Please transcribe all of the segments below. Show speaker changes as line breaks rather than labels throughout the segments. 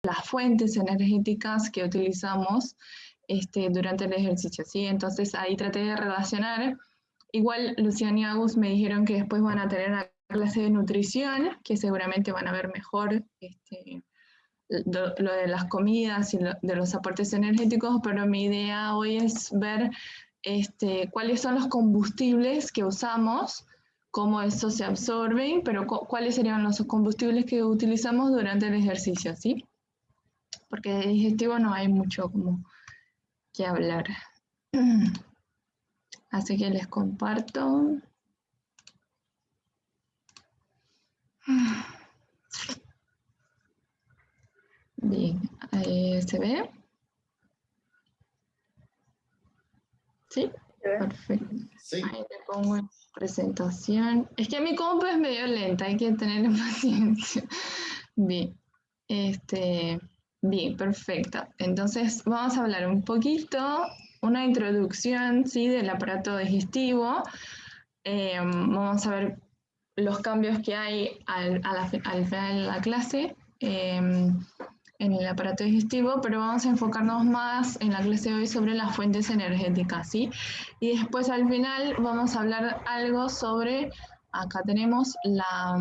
las fuentes energéticas que utilizamos durante el ejercicio, ¿sí? Entonces ahí traté de relacionar. Igual Luciana y Agus me dijeron que después van a tener una clase de nutrición, que seguramente van a ver mejor lo de las comidas y de los aportes energéticos, pero mi idea hoy es ver cuáles son los combustibles que usamos, cómo eso se absorbe, pero cuáles serían los combustibles que utilizamos durante el ejercicio, ¿sí? Porque de digestivo no hay mucho como que hablar. Así que les comparto. Bien, ¿se ve? ¿Sí? Perfecto.
Sí.
Ahí le pongo en presentación. Es que mi compu es medio lenta, hay que tener paciencia. Bien, bien, perfecto. Entonces vamos a hablar un poquito, una introducción, ¿sí? Del aparato digestivo. Vamos a ver los cambios que hay al final de la clase en el aparato digestivo, pero vamos a enfocarnos más en la clase de hoy sobre las fuentes energéticas, ¿sí? Y después al final vamos a hablar algo sobre, acá tenemos la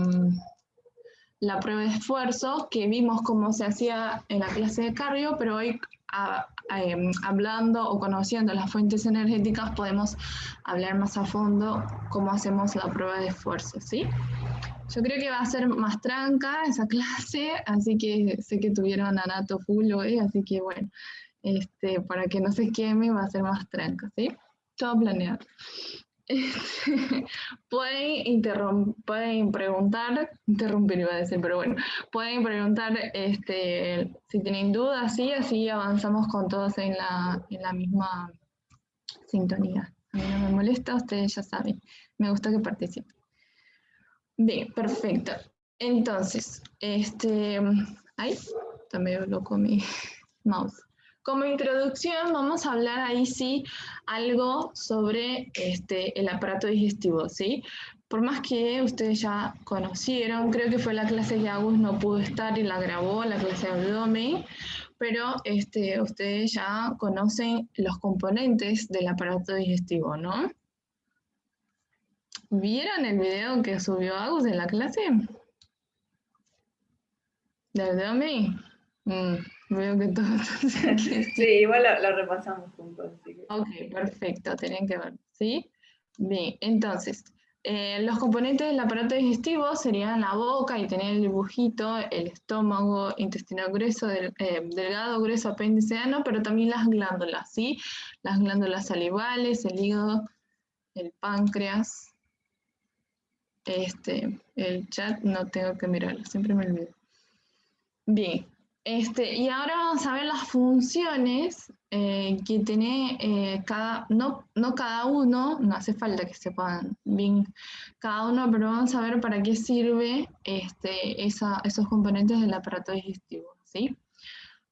prueba de esfuerzo, que vimos cómo se hacía en la clase de cardio, pero hoy hablando o conociendo las fuentes energéticas podemos hablar más a fondo cómo hacemos la prueba de esfuerzo, ¿sí? Yo creo que va a ser más tranca esa clase, así que sé que tuvieron anato full hoy, así que bueno, para que no se queme va a ser más tranca, ¿sí? Todo planeado. Pueden preguntar, interrumpir iba a decir, pero bueno, pueden preguntar si tienen dudas, ¿sí? Así avanzamos con todos en la misma sintonía. A mí no me molesta, ustedes ya saben, me gusta que participen. Bien, perfecto. Entonces, ay, está medio loco mi mouse. Como introducción vamos a hablar ahí sí algo sobre el aparato digestivo, ¿sí? Por más que ustedes ya conocieron, creo que fue la clase que Agus no pudo estar y la grabó, la clase de abdomen, pero ustedes ya conocen los componentes del aparato digestivo, ¿no? ¿Vieron el video que subió Agus en la clase? ¿De abdomen? Veo que todos
sí, igual lo repasamos juntos. Así que...
Ok, perfecto, tienen que ver, ¿sí? Bien, entonces, los componentes del aparato digestivo serían la boca y tener el dibujito, el estómago, intestino grueso, delgado, grueso, apéndice ano, pero también las glándulas, ¿sí? Las glándulas salivales, el hígado, el páncreas, el chat no tengo que mirarlo, siempre me olvido. Bien, y ahora vamos a ver las funciones que tiene no cada uno, no hace falta que sepan bien cada uno, pero vamos a ver para qué sirve esos componentes del aparato digestivo, ¿sí?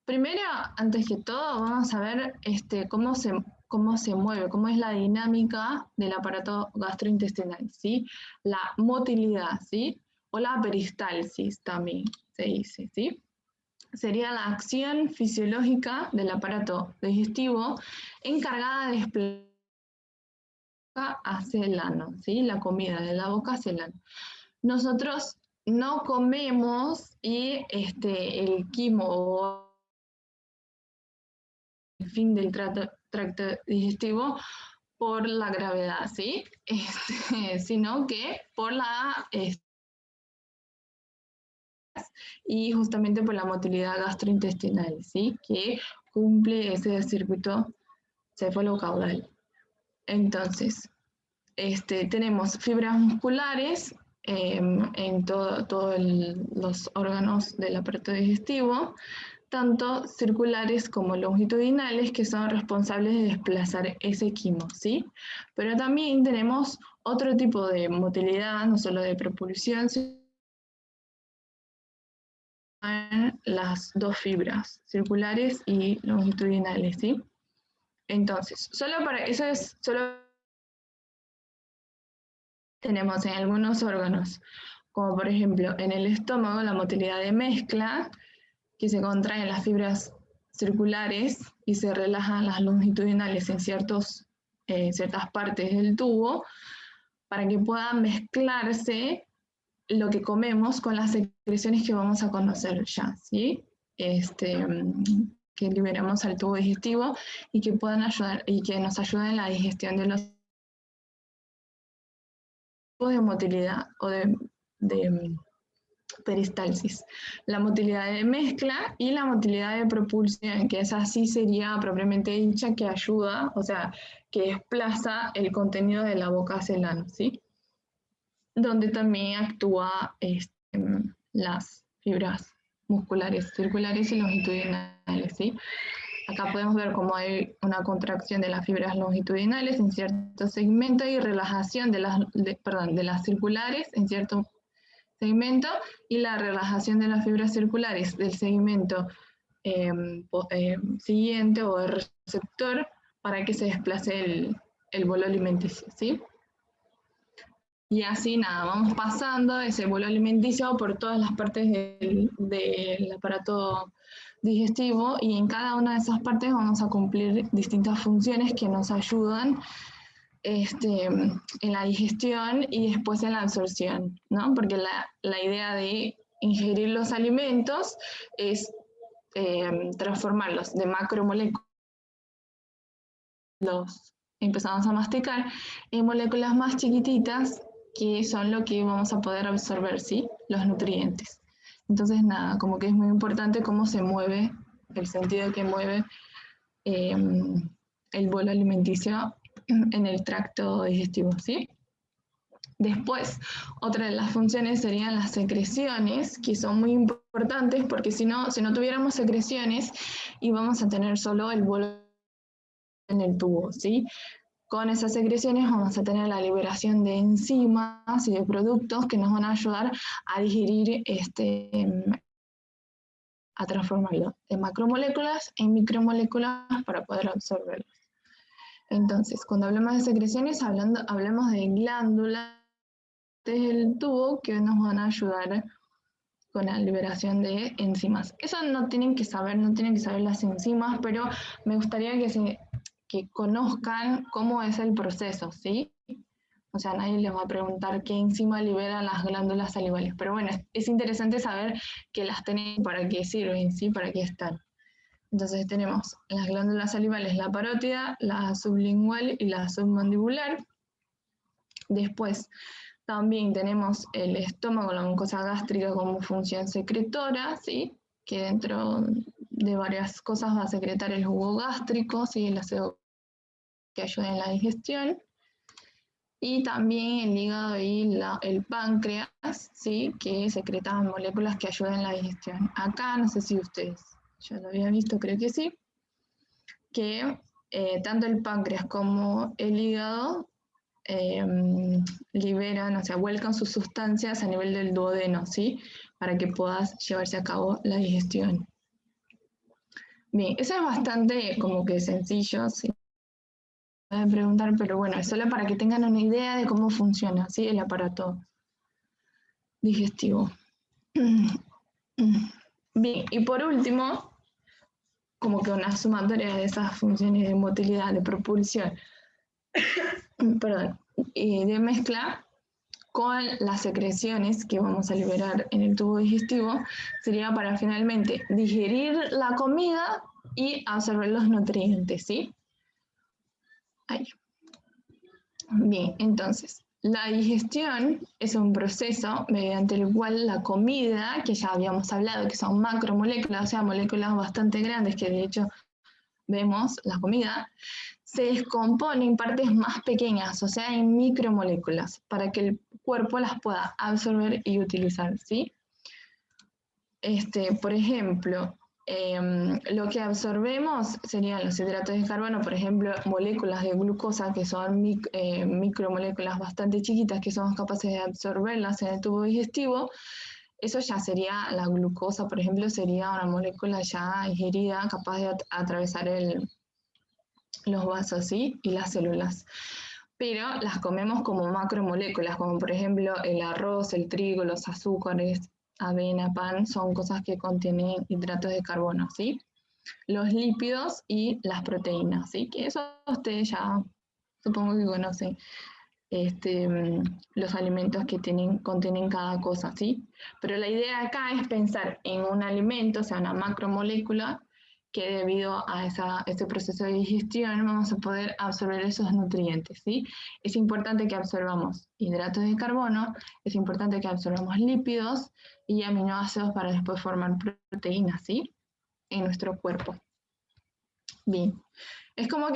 Primero, antes que todo, vamos a ver cómo se mueve, cómo es la dinámica del aparato gastrointestinal, ¿sí? La motilidad, ¿sí? O la peristalsis también se dice, ¿sí? Sería la acción fisiológica del aparato digestivo encargada de desplazar hacia el ano, ¿sí? La comida de la boca hacia el ano. Nosotros no comemos y el quimo el fin del tracto digestivo por la gravedad, ¿sí? Sino que por la y justamente por la motilidad gastrointestinal, ¿sí? Que cumple ese circuito cefalocaudal. Entonces, tenemos fibras musculares en todos los órganos del aparato digestivo, tanto circulares como longitudinales, que son responsables de desplazar ese quimo, ¿sí? Pero también tenemos otro tipo de motilidad, no solo de propulsión, sino las dos fibras, circulares y longitudinales, ¿sí? Entonces, solo tenemos en algunos órganos, como por ejemplo en el estómago la motilidad de mezcla, que se contraen las fibras circulares y se relajan las longitudinales en ciertas partes del tubo, para que pueda mezclarse lo que comemos con las secreciones que vamos a conocer ya, ¿sí? Que liberamos al tubo digestivo y que puedan ayudar y que nos ayuden en la digestión de los tipos de motilidad o de peristalsis. La motilidad de mezcla y la motilidad de propulsión, que esa sí sería propiamente dicha, que ayuda, o sea, que desplaza el contenido de la boca hacia el ano, ¿sí? Donde también actúa las fibras musculares circulares y longitudinales, ¿sí? Acá podemos ver cómo hay una contracción de las fibras longitudinales en cierto segmento y relajación de las circulares en cierto segmento, y la relajación de las fibras circulares del segmento siguiente o el receptor para que se desplace el bolo alimenticio, ¿sí? Y así nada, vamos pasando ese bolo alimenticio por todas las partes del aparato digestivo, y en cada una de esas partes vamos a cumplir distintas funciones que nos ayudan en la digestión y después en la absorción, ¿no? Porque la idea de ingerir los alimentos es transformarlos de macromoléculas, empezamos a masticar, en moléculas más chiquititas, que son lo que vamos a poder absorber, ¿sí? Los nutrientes. Entonces, nada, como que es muy importante cómo se mueve, el sentido que mueve el bolo alimenticio en el tracto digestivo, ¿sí? Después, otra de las funciones serían las secreciones, que son muy importantes, porque si no tuviéramos secreciones, íbamos a tener solo el bolo en el tubo, ¿sí? Con esas secreciones vamos a tener la liberación de enzimas y de productos que nos van a ayudar a digerir, a transformarlo de macromoléculas en micromoléculas para poder absorberlos. Entonces, cuando hablamos de secreciones, hablamos de glándulas del tubo que nos van a ayudar con la liberación de enzimas. Eso no tienen que saber las enzimas, pero me gustaría que conozcan cómo es el proceso, ¿sí? O sea, nadie les va a preguntar qué enzima libera las glándulas salivales, pero bueno, es interesante saber que las tienen, para qué sirven, ¿sí? Para qué están. Entonces tenemos las glándulas salivales, la parótida, la sublingual y la submandibular. Después también tenemos el estómago, la mucosa gástrica como función secretora, ¿sí? Que dentro de varias cosas va a secretar el jugo gástrico, ¿sí? El ácido que ayuda en la digestión. Y también el hígado y el páncreas, ¿sí? Que secretan moléculas que ayudan en la digestión. Acá, no sé si ustedes ya lo habían visto, creo que sí, que tanto el páncreas como el hígado liberan, o sea, vuelcan sus sustancias a nivel del duodeno, ¿sí? Para que puedas llevarse a cabo la digestión. Bien, eso es bastante como que sencillo, ¿sí? Pueden preguntar, pero bueno, es solo para que tengan una idea de cómo funciona, ¿sí? El aparato digestivo. Bien, y por último, como que una sumatoria de esas funciones de motilidad, de propulsión, perdón, y de mezcla con las secreciones que vamos a liberar en el tubo digestivo, sería para finalmente digerir la comida y absorber los nutrientes, ¿sí? Ahí. Bien, entonces, la digestión es un proceso mediante el cual la comida, que ya habíamos hablado, que son macromoléculas, o sea, moléculas bastante grandes, que de hecho vemos la comida, se descompone en partes más pequeñas, o sea, en micromoléculas, para que el cuerpo las pueda absorber y utilizar, ¿sí? Por ejemplo, lo que absorbemos serían los hidratos de carbono, por ejemplo, moléculas de glucosa, que son micromoléculas bastante chiquitas, que somos capaces de absorberlas en el tubo digestivo. Eso ya sería la glucosa, por ejemplo, sería una molécula ya ingerida, capaz de atravesar los vasos, ¿sí? Y las células. Pero las comemos como macromoléculas, como por ejemplo el arroz, el trigo, los azúcares, avena, pan, son cosas que contienen hidratos de carbono, ¿sí? Los lípidos y las proteínas, ¿sí? Que eso ustedes ya supongo que conocen los alimentos que contienen cada cosa, ¿sí? Pero la idea acá es pensar en un alimento, o sea, una macromolécula, que debido a ese proceso de digestión vamos a poder absorber esos nutrientes, ¿sí? Es importante que absorbamos hidratos de carbono, es importante que absorbamos lípidos y aminoácidos para después formar proteínas, ¿sí? En nuestro cuerpo. Bien, es como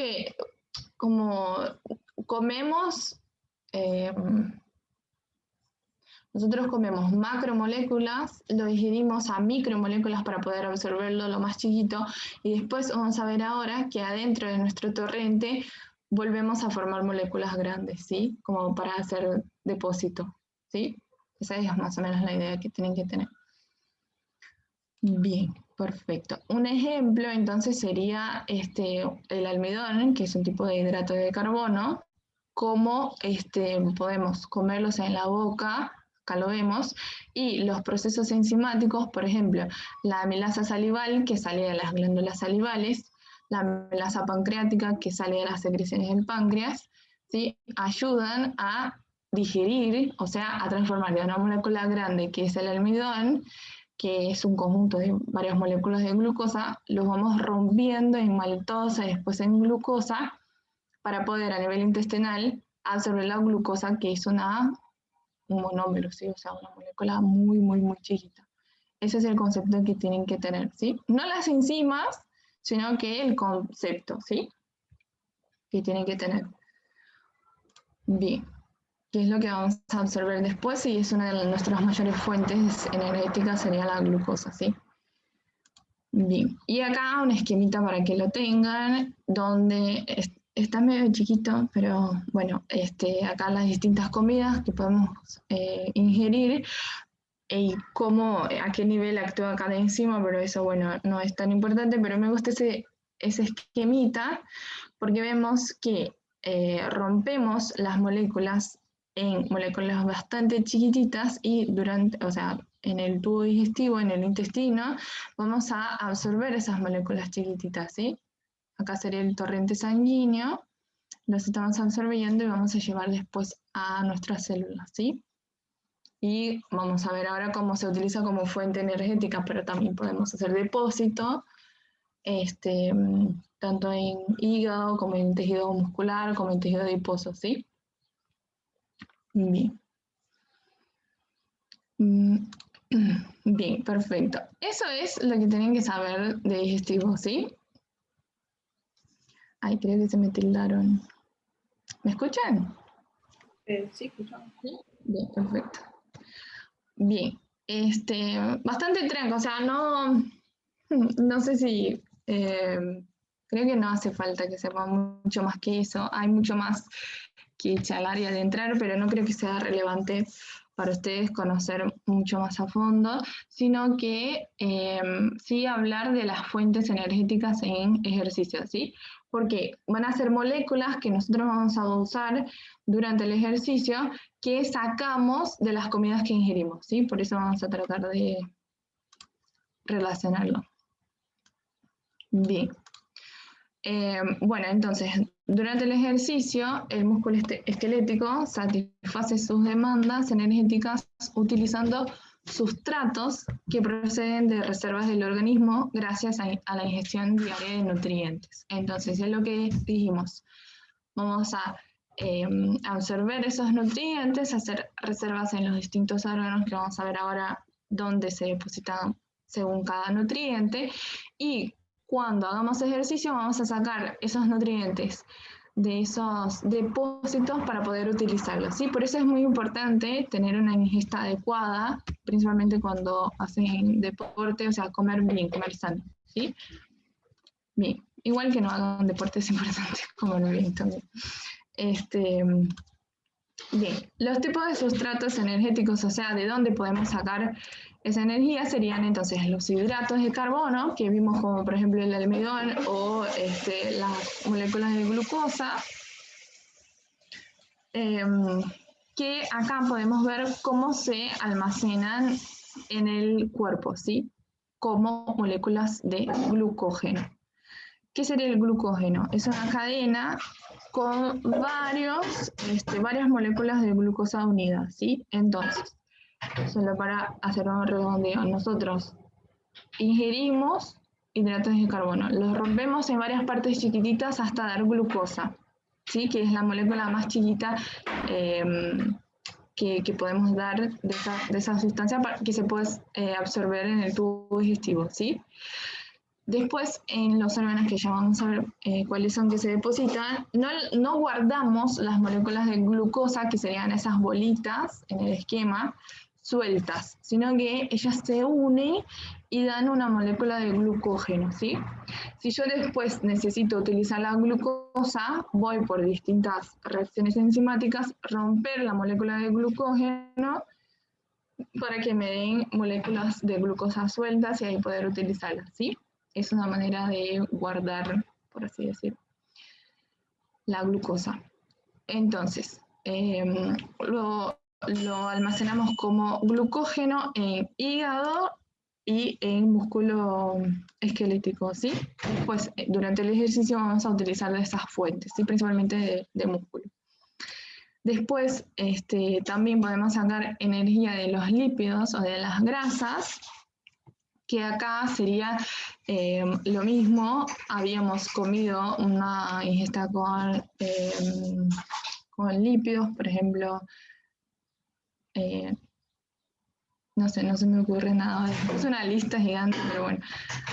comemos, nosotros comemos macromoléculas, lo dividimos a micromoléculas para poder absorberlo lo más chiquito y después vamos a ver ahora que adentro de nuestro torrente volvemos a formar moléculas grandes, ¿sí? Como para hacer depósito, ¿sí? Esa es más o menos la idea que tienen que tener. Bien, perfecto. Un ejemplo entonces sería el almidón, que es un tipo de hidrato de carbono, cómo podemos comerlos en la boca, acá lo vemos, y los procesos enzimáticos, por ejemplo, la amilasa salival que sale de las glándulas salivales, la amilasa pancreática que sale de las secreciones del páncreas, ¿sí? Ayudan a digerir, o sea, a transformar de una molécula grande que es el almidón, que es un conjunto de varias moléculas de glucosa, los vamos rompiendo en maltosa y después en glucosa para poder a nivel intestinal absorber la glucosa, que es un monómero, ¿sí? O sea, una molécula muy, muy, muy chiquita. Ese es el concepto que tienen que tener, ¿sí? No las enzimas, sino que el concepto, ¿sí? Que tienen que tener. Bien. ¿Qué es lo que vamos a absorber después? Y es una de nuestras mayores fuentes energéticas, sería la glucosa, ¿sí? Bien, y acá un esquemita para que lo tengan, donde está medio chiquito, pero bueno, acá las distintas comidas que podemos ingerir y a qué nivel actúa cada enzima, pero eso, bueno, no es tan importante, pero me gusta ese esquemita porque vemos que rompemos las moléculas en moléculas bastante chiquititas y o sea, en el tubo digestivo, en el intestino, vamos a absorber esas moléculas chiquititas, ¿sí? Acá sería el torrente sanguíneo, los estamos absorbiendo y vamos a llevar después a nuestras células, ¿sí? Y vamos a ver ahora cómo se utiliza como fuente energética, pero también podemos hacer depósito, tanto en hígado como en tejido muscular, como en tejido adiposo, ¿sí? Bien. Bien, perfecto. Eso es lo que tienen que saber de digestivo, ¿sí? Ay, creo que se me tildaron. ¿Me escuchan?
Sí, escuchamos.
Bien, perfecto. Bien, bastante tranca, o sea, no sé si, creo que no hace falta que sepa mucho más que eso, hay mucho más que charlar y adentrar, pero no creo que sea relevante para ustedes conocer mucho más a fondo, sino que sí hablar de las fuentes energéticas en ejercicio, ¿sí? Porque van a ser moléculas que nosotros vamos a usar durante el ejercicio que sacamos de las comidas que ingerimos, ¿sí? Por eso vamos a tratar de relacionarlo. Bien. Bueno, entonces, durante el ejercicio, el músculo esquelético satisface sus demandas energéticas utilizando sustratos que proceden de reservas del organismo gracias a la ingestión diaria de nutrientes. Entonces, es lo que dijimos. Vamos a absorber esos nutrientes, hacer reservas en los distintos órganos que vamos a ver ahora dónde se depositan según cada nutriente, y cuando hagamos ejercicio vamos a sacar esos nutrientes de esos depósitos para poder utilizarlos, ¿sí? Por eso es muy importante tener una ingesta adecuada, principalmente cuando hacen deporte, o sea, comer bien, comer sano, ¿sí? Bien, igual que no hagan deporte es importante, comer bien también. Bien, los tipos de sustratos energéticos, o sea, de dónde podemos sacar esa energía, serían entonces los hidratos de carbono, que vimos como por ejemplo el almidón o las moléculas de glucosa, que acá podemos ver cómo se almacenan en el cuerpo, ¿sí? Como moléculas de glucógeno. ¿Qué sería el glucógeno? Es una cadena con varias moléculas de glucosa unidas, ¿sí? Entonces, solo para hacer un redondeo, nosotros ingerimos hidratos de carbono, los rompemos en varias partes chiquititas hasta dar glucosa, ¿sí? Que es la molécula más chiquita que podemos dar de esa sustancia que se puede absorber en el tubo digestivo, ¿sí? Después, en los órganos que ya vamos a ver cuáles son que se depositan, no guardamos las moléculas de glucosa, que serían esas bolitas en el esquema, sueltas, sino que ellas se unen y dan una molécula de glucógeno, ¿sí? Si yo después necesito utilizar la glucosa, voy por distintas reacciones enzimáticas, romper la molécula de glucógeno para que me den moléculas de glucosa sueltas y ahí poder utilizarlas, ¿sí? Es una manera de guardar, por así decirlo, la glucosa. Entonces, lo almacenamos como glucógeno en hígado y en músculo esquelético, ¿sí? Después, durante el ejercicio vamos a utilizar de esas fuentes, ¿sí? Principalmente de músculo. Después, también podemos sacar energía de los lípidos o de las grasas, que acá sería lo mismo. Habíamos comido una ingesta con lípidos, por ejemplo, no sé, no se me ocurre nada. Es una lista gigante, pero bueno,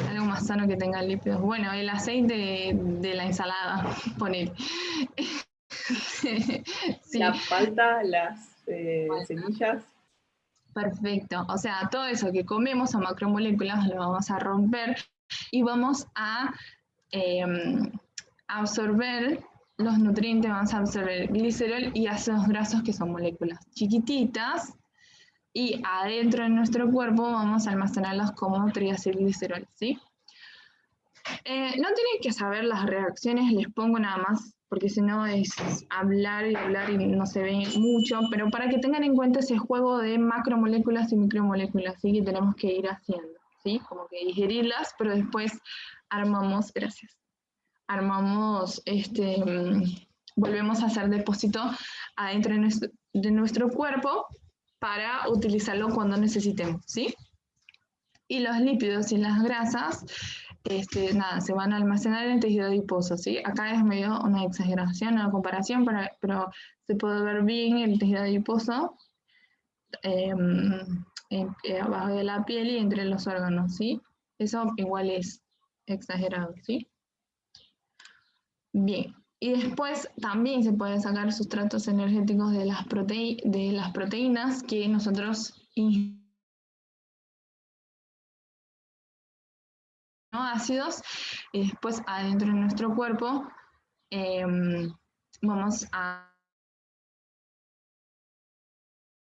algo más sano que tenga lípidos. Bueno, el aceite de la ensalada, ponele. Sí.
La palta, las semillas.
Perfecto, o sea, todo eso que comemos a macromoléculas lo vamos a romper y vamos a absorber los nutrientes, vamos a absorber glicerol y ácidos grasos, que son moléculas chiquititas, y adentro de nuestro cuerpo vamos a almacenarlas como triacilglicerol, ¿sí? No tienen que saber las reacciones, les pongo nada más, porque si no es hablar y no se ve mucho, pero para que tengan en cuenta ese juego de macromoléculas y micromoléculas, ¿sí? Que tenemos que ir haciendo, ¿sí? Como que digerirlas, pero después armamos, volvemos a hacer depósito adentro de nuestro cuerpo para utilizarlo cuando necesitemos, ¿sí? Y los lípidos y las grasas, se van a almacenar en el tejido adiposo, ¿sí? Acá es medio una exageración, una comparación, pero se puede ver bien el tejido adiposo abajo de la piel y entre los órganos, ¿sí? Eso igual es exagerado, ¿sí? Bien, y después también se pueden sacar sustratos energéticos de las proteínas que nosotros ácidos, y después adentro de nuestro cuerpo vamos a...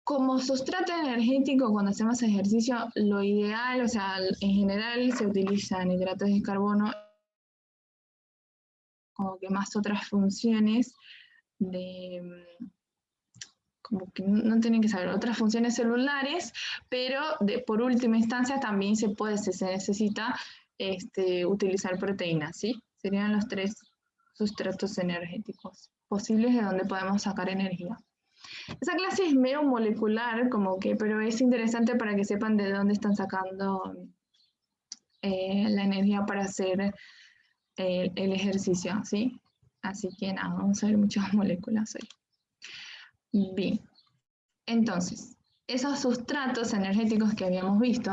Como sustrato energético, cuando hacemos ejercicio, lo ideal, o sea, en general se utilizan hidratos de carbono, como que más otras funciones como que no tienen que saber otras funciones celulares, pero por última instancia también se necesita utilizar proteínas, ¿sí? Serían los 3 sustratos energéticos posibles de donde podemos sacar energía. Esa clase es medio molecular, pero es interesante para que sepan de dónde están sacando la energía para hacer el ejercicio, ¿sí? Así que nada, vamos a ver muchas moléculas hoy. Bien, entonces, esos sustratos energéticos que habíamos visto,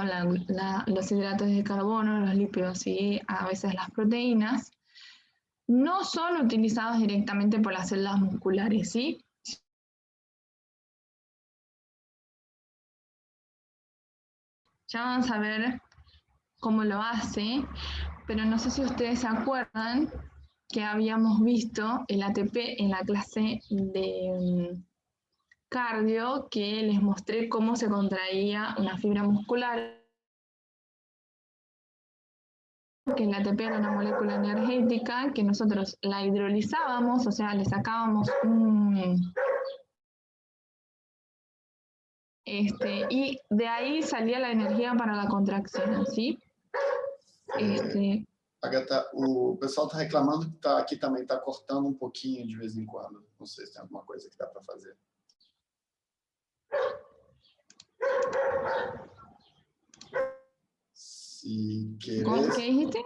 los hidratos de carbono, los lípidos y a veces las proteínas, no son utilizados directamente por las células musculares, ¿sí? Ya vamos a ver cómo lo hace, pero no sé si ustedes se acuerdan que habíamos visto el ATP en la clase de cardio, que les mostré cómo se contraía una fibra muscular, que el ATP era una molécula energética que nosotros la hidrolizábamos, o sea, le sacábamos y de ahí salía la energía para la contracción, ¿sí?
Agatha, o pessoal está reclamando que aqui também está cortando pouquinho de vez em quando. Não sei se tem alguma coisa que dá para fazer. Si quieres,
¿Qué dijiste?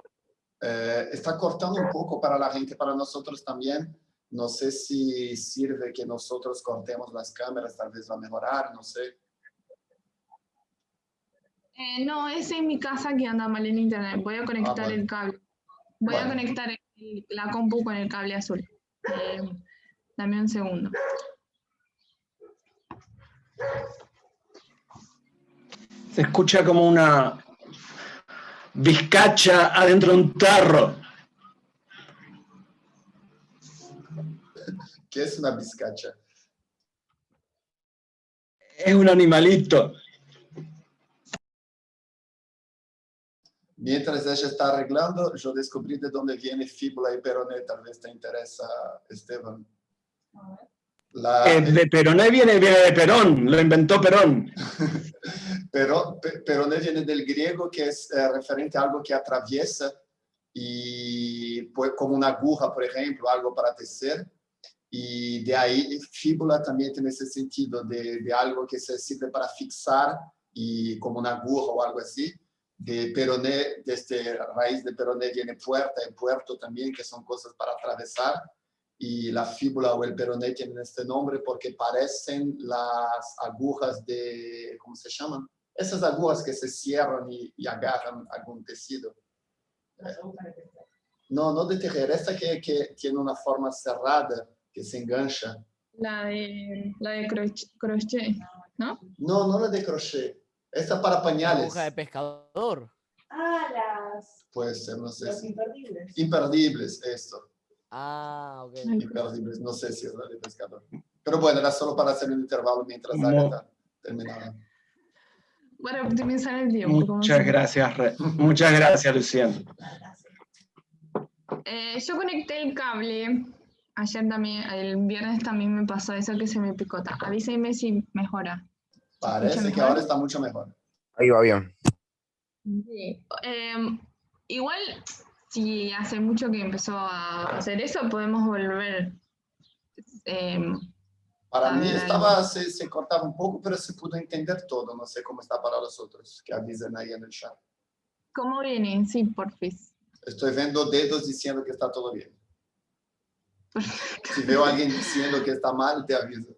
está cortando un poco para la gente, para nosotros también. No sé si sirve que nosotros cortemos las cámaras, tal vez va a mejorar, no sé.
No, es en mi casa que anda mal en internet. Voy a conectar
bueno.
el cable. Voy a conectar la compu con el cable azul. Dame un segundo.
Se escucha como una vizcacha adentro de un tarro.
¿Qué es una vizcacha?
Es un animalito.
Mientras ella está arreglando, yo descubrí de dónde viene fíbula y peroné. Tal vez te interesa, Esteban.
De peroné viene de Perón, lo inventó Perón.
Pero peroné viene del griego, que es referente a algo que atraviesa, y pues, como una aguja, por ejemplo, algo para tecer. Y de ahí fíbula también tiene ese sentido de algo que se sirve para fixar, y como una aguja o algo así. De peroné, desde raíz de peroné viene puerta y puerto también, que son cosas para atravesar. Y la fíbula o el peroné tienen este nombre porque parecen las agujas de, ¿cómo se llaman? Esas agujas que se cierran y agarran algún tejido. No de tejer, esta que tiene una forma cerrada, que se engancha.
La de crochet, ¿no?
No la de crochet. Esta para pañales.
La aguja de pescador.
Las...
Puede ser, no sé.
Los imperdibles.
Imperdibles, esto.
Ok.
Imperdibles, no sé si es la de pescador. Pero bueno, era solo para hacer un intervalo mientras Agatha terminaba.
Para optimizar el tiempo.
Muchas gracias, Luciano.
Yo conecté el cable. Ayer también, el viernes también me pasó eso que se me picota. Avísenme si mejora.
Parece que ahora está mucho mejor.
Ahí va bien.
Sí. Igual, si hace mucho que empezó a hacer eso, podemos volver.
Para mí se cortaba un poco, pero se pudo entender todo. No sé cómo está para los otros, que avisen ahí en el chat.
¿Cómo vienen? Sí, porfis.
Estoy viendo dedos diciendo que está todo bien. Si veo a alguien diciendo que está mal, te aviso.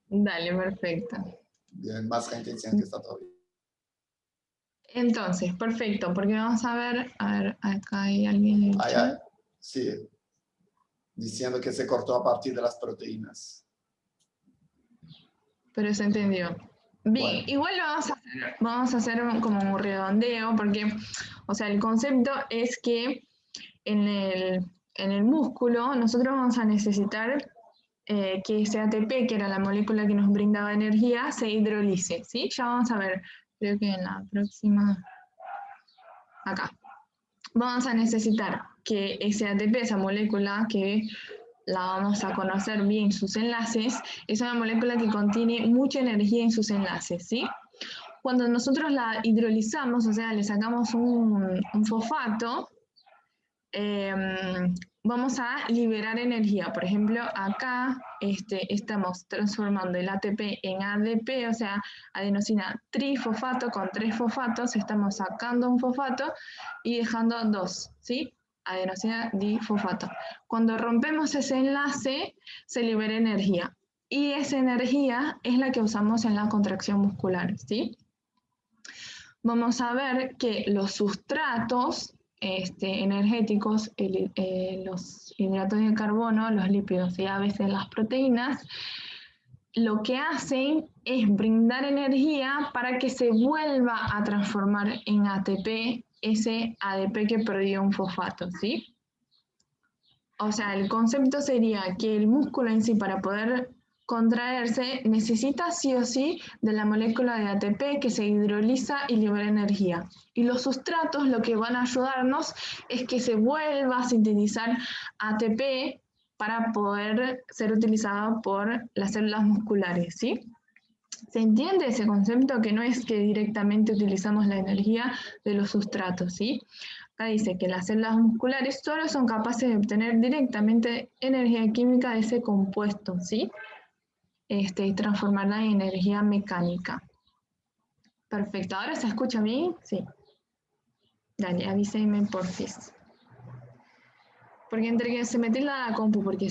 Dale, perfecto.
Bien, más gente diciendo que está todo bien.
Entonces, perfecto, porque vamos a ver, acá hay alguien en el chat.
Sí, diciendo que se cortó a partir de las proteínas.
Pero se entendió. Bien, bueno. Igual vamos a hacer como un redondeo, porque, o sea, el concepto es que en el músculo nosotros vamos a necesitar que ese ATP, que era la molécula que nos brindaba energía, se hidrolice, ¿sí? Ya vamos a ver, creo que en la próxima, acá. Vamos a necesitar que ese ATP, esa molécula que la vamos a conocer bien sus enlaces, es una molécula que contiene mucha energía en sus enlaces, ¿sí? Cuando nosotros la hidrolizamos, o sea, le sacamos un fosfato, vamos a liberar energía. Por ejemplo, acá estamos transformando el ATP en ADP, o sea, adenosina trifosfato con 3 fosfatos, estamos sacando un fosfato y dejando 2, ¿sí? Adenosina difosfato. Cuando rompemos ese enlace, se libera energía. Y esa energía es la que usamos en la contracción muscular, ¿sí? Vamos a ver que los sustratos energéticos, los hidratos de carbono, los lípidos y a veces las proteínas, lo que hacen es brindar energía para que se vuelva a transformar en ATP ese ADP que perdió un fosfato, ¿sí? O sea, el concepto sería que el músculo en sí, para poder contraerse, necesita sí o sí de la molécula de ATP que se hidroliza y libera energía. Y los sustratos lo que van a ayudarnos es que se vuelva a sintetizar ATP para poder ser utilizado por las células musculares, ¿sí? ¿Se entiende ese concepto que no es que directamente utilizamos la energía de los sustratos, ¿sí? Acá dice que las células musculares solo son capaces de obtener directamente energía química de ese compuesto, ¿sí? Y transformarla en energía mecánica. Perfecto, ¿ahora se escucha bien? Sí. Dale, avísenme porfis. Porque entre que se me tilda la compu, porque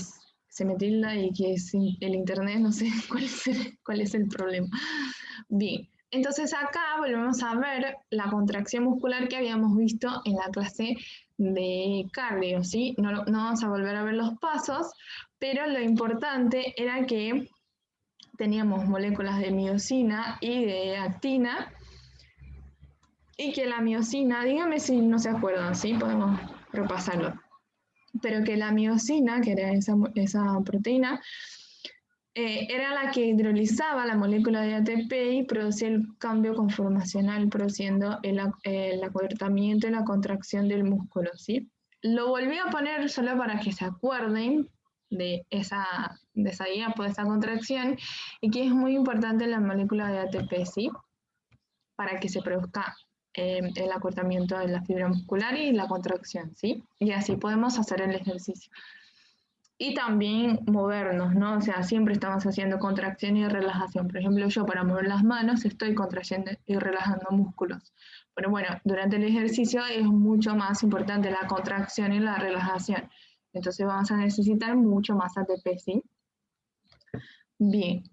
se me tilda y que el internet, no sé cuál es el problema. Bien, entonces acá volvemos a ver la contracción muscular que habíamos visto en la clase de cardio, ¿sí? No vamos a volver a ver los pasos, pero lo importante era que teníamos moléculas de miosina y de actina, y que la miosina, dígame si no se acuerdan, ¿sí? Podemos repasarlo. Pero que la miosina, que era esa proteína, era la que hidrolizaba la molécula de ATP y producía el cambio conformacional, produciendo el acortamiento y la contracción del músculo, ¿sí? Lo volví a poner solo para que se acuerden de esa diapo, de esa contracción, y que es muy importante la molécula de ATP, ¿sí? Para que se produzca el acortamiento de la fibra muscular y la contracción, ¿sí? Y así podemos hacer el ejercicio. Y también movernos, ¿no? O sea, siempre estamos haciendo contracción y relajación. Por ejemplo, yo para mover las manos estoy contrayendo y relajando músculos. Pero bueno, durante el ejercicio es mucho más importante la contracción y la relajación. Entonces vamos a necesitar mucho más ATP, ¿sí? Bien.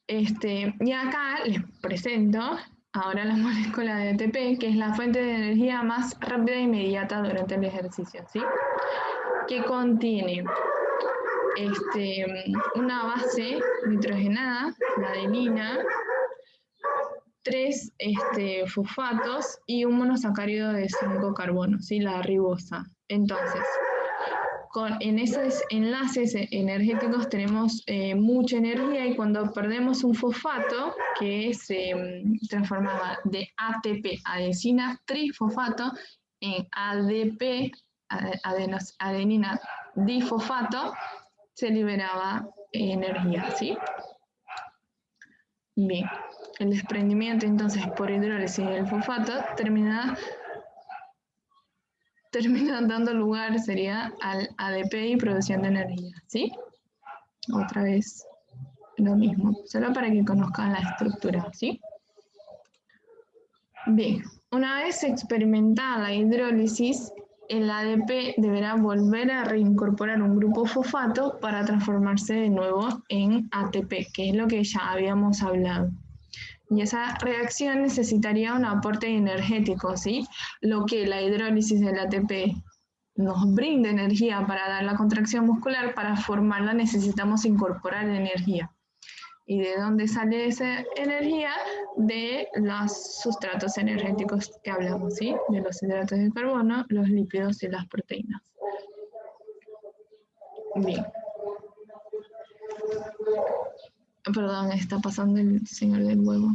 Y acá les presento ahora la molécula de ATP, que es la fuente de energía más rápida e inmediata durante el ejercicio, ¿sí? Que contiene una base nitrogenada, la adenina, 3 fosfatos y un monosacárido de 5 carbonos, ¿sí? La ribosa. Entonces, en esos enlaces energéticos tenemos mucha energía, y cuando perdemos un fosfato que se transformaba de ATP, adenosina trifosfato, en ADP, adenina difosfato, se liberaba energía, ¿sí? Bien, el desprendimiento entonces por hidrólisis del fosfato termina dando lugar, sería al ADP y producción de energía, ¿sí? Otra vez lo mismo, solo para que conozcan la estructura, ¿sí? Bien, una vez experimentada la hidrólisis, el ADP deberá volver a reincorporar un grupo fosfato para transformarse de nuevo en ATP, que es lo que ya habíamos hablado. Y esa reacción necesitaría un aporte energético, ¿sí? Lo que la hidrólisis del ATP nos brinda energía para dar la contracción muscular, para formarla necesitamos incorporar energía. ¿Y de dónde sale esa energía? De los sustratos energéticos que hablamos, ¿sí? De los hidratos de carbono, los lípidos y las proteínas. Bien. Perdón, está pasando el señor del huevo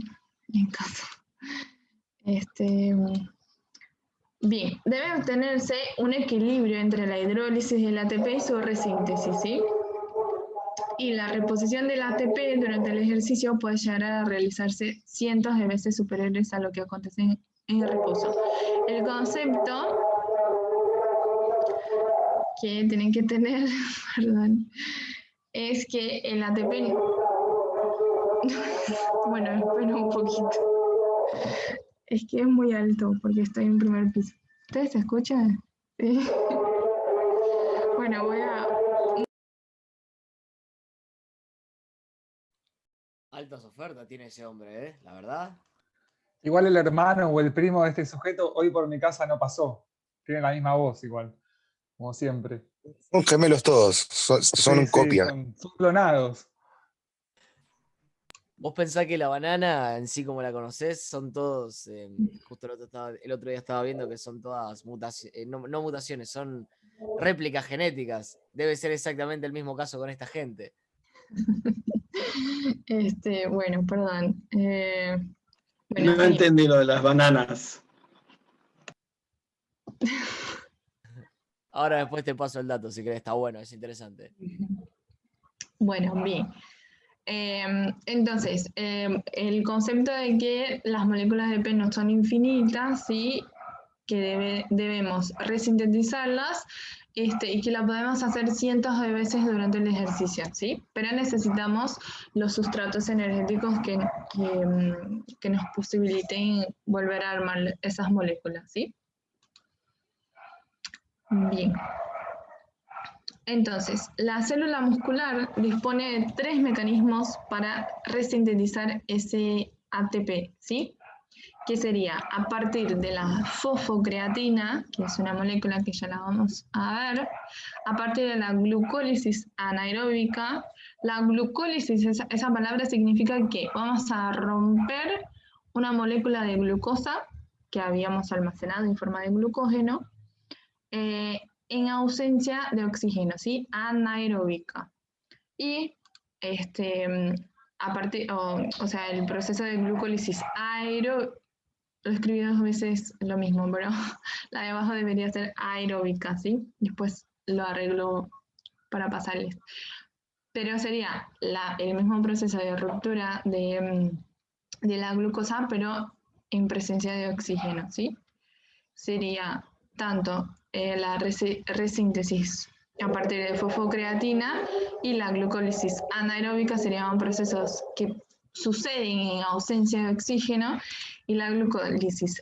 en casa. Bien, debe obtenerse un equilibrio entre la hidrólisis del ATP y su resíntesis, ¿sí? Y la reposición del ATP durante el ejercicio puede llegar a realizarse cientos de veces superiores a lo que acontece en el reposo. El concepto que tienen que tener, perdón, es que el ATP... Bueno, espero un poquito. Es que es muy alto porque estoy en primer piso. ¿Ustedes se escuchan? Sí. Bueno, voy a...
Altas ofertas tiene ese hombre, ¿eh? La verdad.
Igual el hermano o el primo de este sujeto hoy por mi casa no pasó. Tiene la misma voz igual, como siempre.
Son gemelos todos, son
Sí,
copia.
son clonados.
Vos pensás que la banana, en sí como la conocés, son todos, justo el otro día estaba viendo que son todas mutaciones, no mutaciones, son réplicas genéticas. Debe ser exactamente el mismo caso con esta gente.
Bueno, perdón.
No entendí lo de las bananas.
Ahora después te paso el dato, si querés, está bueno, es interesante.
Bueno, bien. Entonces, el concepto de que las moléculas de ATP no son infinitas, ¿sí? Que debemos resintetizarlas y que la podemos hacer cientos de veces durante el ejercicio, ¿sí? Pero necesitamos los sustratos energéticos que nos posibiliten volver a armar esas moléculas, ¿sí? Bien. Entonces, la célula muscular dispone de 3 mecanismos para resintetizar ese ATP, ¿sí? Que sería a partir de la fosfocreatina, que es una molécula que ya la vamos a ver, a partir de la glucólisis anaeróbica. La glucólisis, esa palabra significa que vamos a romper una molécula de glucosa que habíamos almacenado en forma de glucógeno, en ausencia de oxígeno, ¿sí? Anaeróbica. Y o sea, el proceso de glucólisis aeróbica, lo escribí 2 veces lo mismo, pero la de abajo debería ser aeróbica, ¿sí? Después lo arreglo para pasarles. Pero sería el mismo proceso de ruptura de la glucosa, pero en presencia de oxígeno, ¿sí? Sería tanto la resíntesis a partir de fosfocreatina y la glucólisis anaeróbica serían procesos que suceden en ausencia de oxígeno, y la glucólisis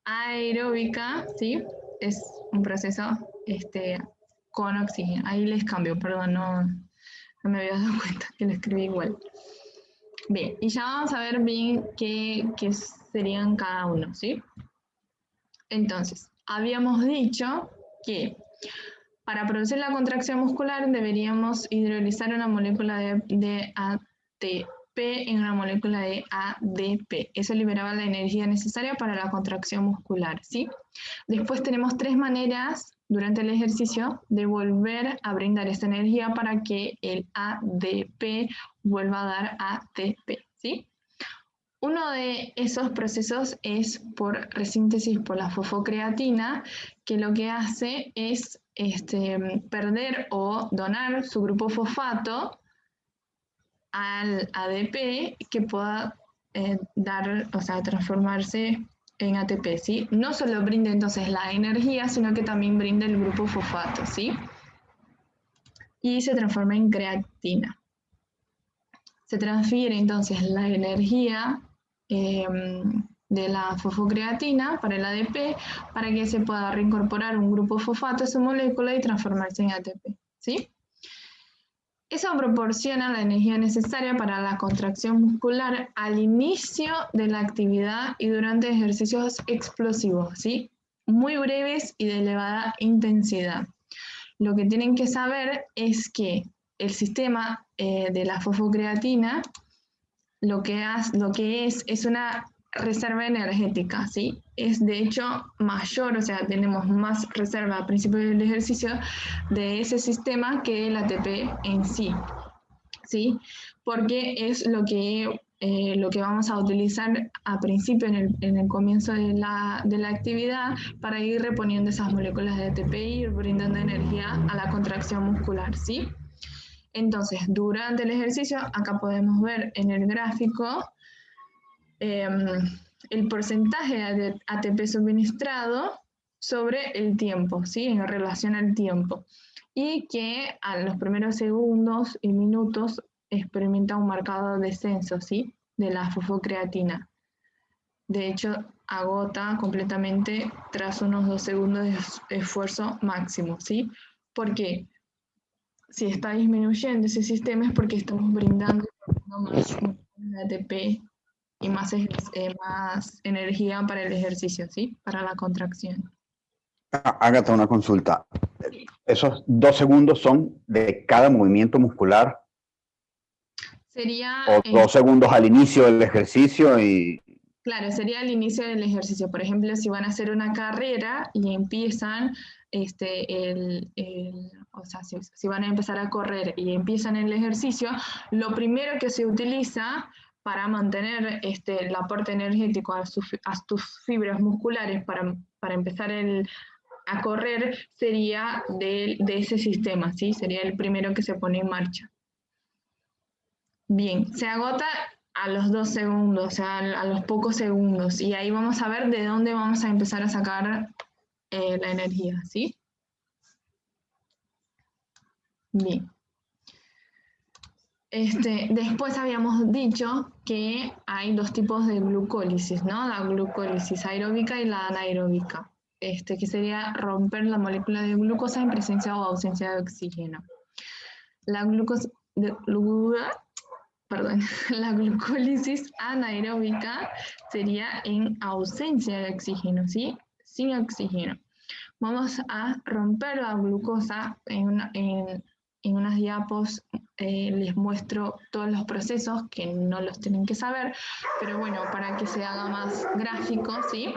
aeróbica, ¿sí? Es un proceso con oxígeno. Ahí les cambio, perdón, no me había dado cuenta que lo escribí igual. Bien, y ya vamos a ver bien qué serían cada uno, ¿sí? Entonces, habíamos dicho que para producir la contracción muscular deberíamos hidrolizar una molécula de ATP en una molécula de ADP. Eso liberaba la energía necesaria para la contracción muscular, ¿sí? Después tenemos 3 maneras durante el ejercicio de volver a brindar esa energía para que el ADP vuelva a dar ATP, ¿sí? Uno de esos procesos es por resíntesis por la fosfocreatina, que lo que hace es perder o donar su grupo fosfato al ADP, que pueda transformarse en ATP, ¿sí? No solo brinda entonces la energía, sino que también brinda el grupo fosfato, ¿sí? Y se transforma en creatina. Se transfiere entonces la energía de la fosfocreatina para el ADP, para que se pueda reincorporar un grupo fosfato a su molécula y transformarse en ATP, ¿sí? Eso proporciona la energía necesaria para la contracción muscular al inicio de la actividad y durante ejercicios explosivos, ¿sí? Muy breves y de elevada intensidad. Lo que tienen que saber es que el sistema de la fosfocreatina lo que es una reserva energética, ¿sí? Es de hecho mayor, o sea, tenemos más reserva al principio del ejercicio de ese sistema que el ATP en sí, ¿sí? Porque es lo que vamos a utilizar a principio, en el comienzo de la actividad, para ir reponiendo esas moléculas de ATP y ir brindando energía a la contracción muscular, ¿sí? Entonces, durante el ejercicio, acá podemos ver en el gráfico el porcentaje de ATP suministrado sobre el tiempo, ¿sí? En relación al tiempo. Y que a los primeros segundos y minutos experimenta un marcado descenso, ¿sí? De la fosfocreatina. De hecho, agota completamente tras unos 2 segundos de esfuerzo máximo, ¿sí? ¿Por qué? Si está disminuyendo ese sistema es porque estamos brindando más ATP y más energía para el ejercicio, ¿sí? Para la contracción.
Ágata, una consulta. ¿Esos 2 segundos son de cada movimiento muscular?
Sería...
¿O 2 segundos al inicio del ejercicio?
Claro, sería al inicio del ejercicio. Por ejemplo, si van a hacer una carrera y empiezan, o sea, si van a empezar a correr y empiezan el ejercicio, lo primero que se utiliza para mantener el aporte energético a tus fibras musculares para empezar a correr sería de ese sistema, ¿sí? Sería el primero que se pone en marcha. Bien, se agota a los 2 segundos, o sea, a los pocos segundos, y ahí vamos a ver de dónde vamos a empezar a sacar la energía, ¿sí? Bien. Después habíamos dicho que hay 2 tipos de glucólisis, ¿no? La glucólisis aeróbica y la anaeróbica, que sería romper la molécula de glucosa en presencia o ausencia de oxígeno. La glucólisis anaeróbica sería en ausencia de oxígeno, ¿sí? Sin oxígeno. Vamos a romper la glucosa en unas diapos. Les muestro todos los procesos que no los tienen que saber, pero bueno, para que se haga más gráfico, ¿sí?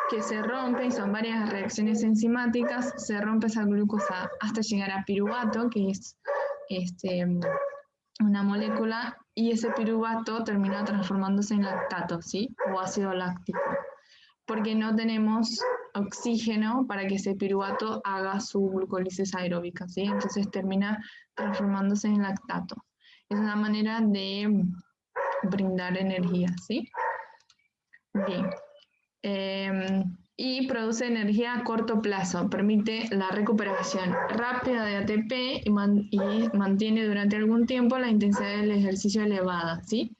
Que se rompe, y son varias reacciones enzimáticas, se rompe esa glucosa hasta llegar a piruvato, que es una molécula, y ese piruvato termina transformándose en lactato, ¿sí? O ácido láctico, porque no tenemos oxígeno para que ese piruvato haga su glucólisis aeróbica, ¿sí? Entonces termina transformándose en lactato. Es una manera de brindar energía, ¿sí? Bien. Y produce energía a corto plazo, permite la recuperación rápida de ATP y mantiene durante algún tiempo la intensidad del ejercicio elevada, ¿sí?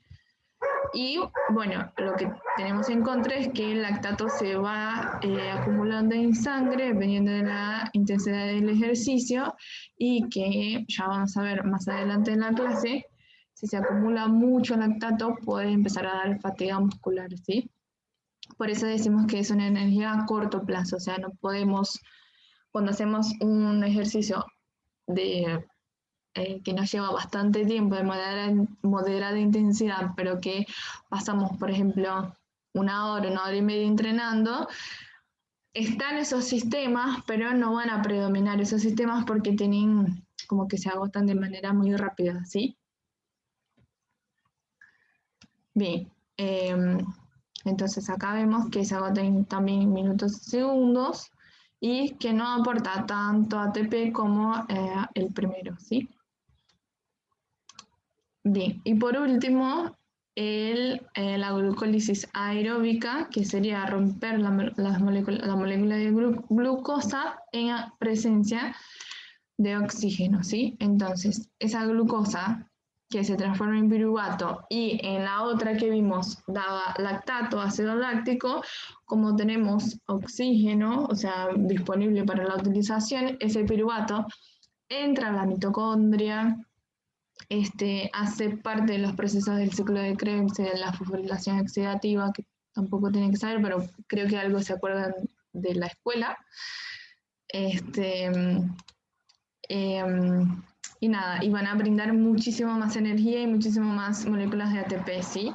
Y bueno, lo que tenemos en contra es que el lactato se va acumulando en sangre dependiendo de la intensidad del ejercicio, y que ya vamos a ver más adelante en la clase, si se acumula mucho lactato puede empezar a dar fatiga muscular, ¿sí? Por eso decimos que es una energía a corto plazo, o sea, no podemos, cuando hacemos un ejercicio que nos lleva bastante tiempo de moderada intensidad, pero que pasamos, por ejemplo, 1 hora y media entrenando, están esos sistemas, pero no van a predominar esos sistemas porque tienen como que se agotan de manera muy rápida, ¿sí? Bien, entonces acá vemos que se agotan también minutos y segundos, y que no aporta tanto ATP como el primero, ¿sí? Bien, y por último, la glucólisis aeróbica, que sería romper la molécula de glucosa en presencia de oxígeno, ¿sí? Entonces, esa glucosa que se transforma en piruvato, y en la otra que vimos daba lactato, ácido láctico, como tenemos oxígeno, o sea, disponible para la utilización, ese piruvato entra a la mitocondria, hace parte de los procesos del ciclo de Krebs, de la fosforilación oxidativa, que tampoco tienen que saber, pero creo que algo se acuerdan de la escuela. Y nada, y van a brindar muchísimo más energía y muchísimo más moléculas de ATP, ¿sí?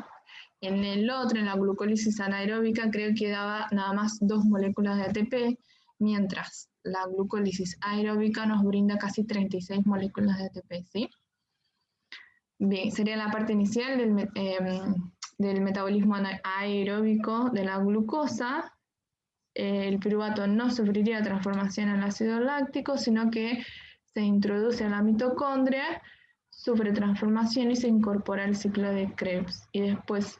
En el otro, en la glucólisis anaeróbica, creo que daba nada más 2 moléculas de ATP, mientras la glucólisis aeróbica nos brinda casi 36 moléculas de ATP, ¿sí? Bien, sería la parte inicial del metabolismo aeróbico de la glucosa. El piruvato no sufriría transformación en ácido láctico, sino que se introduce a la mitocondria, sufre transformación y se incorpora al ciclo de Krebs. Y después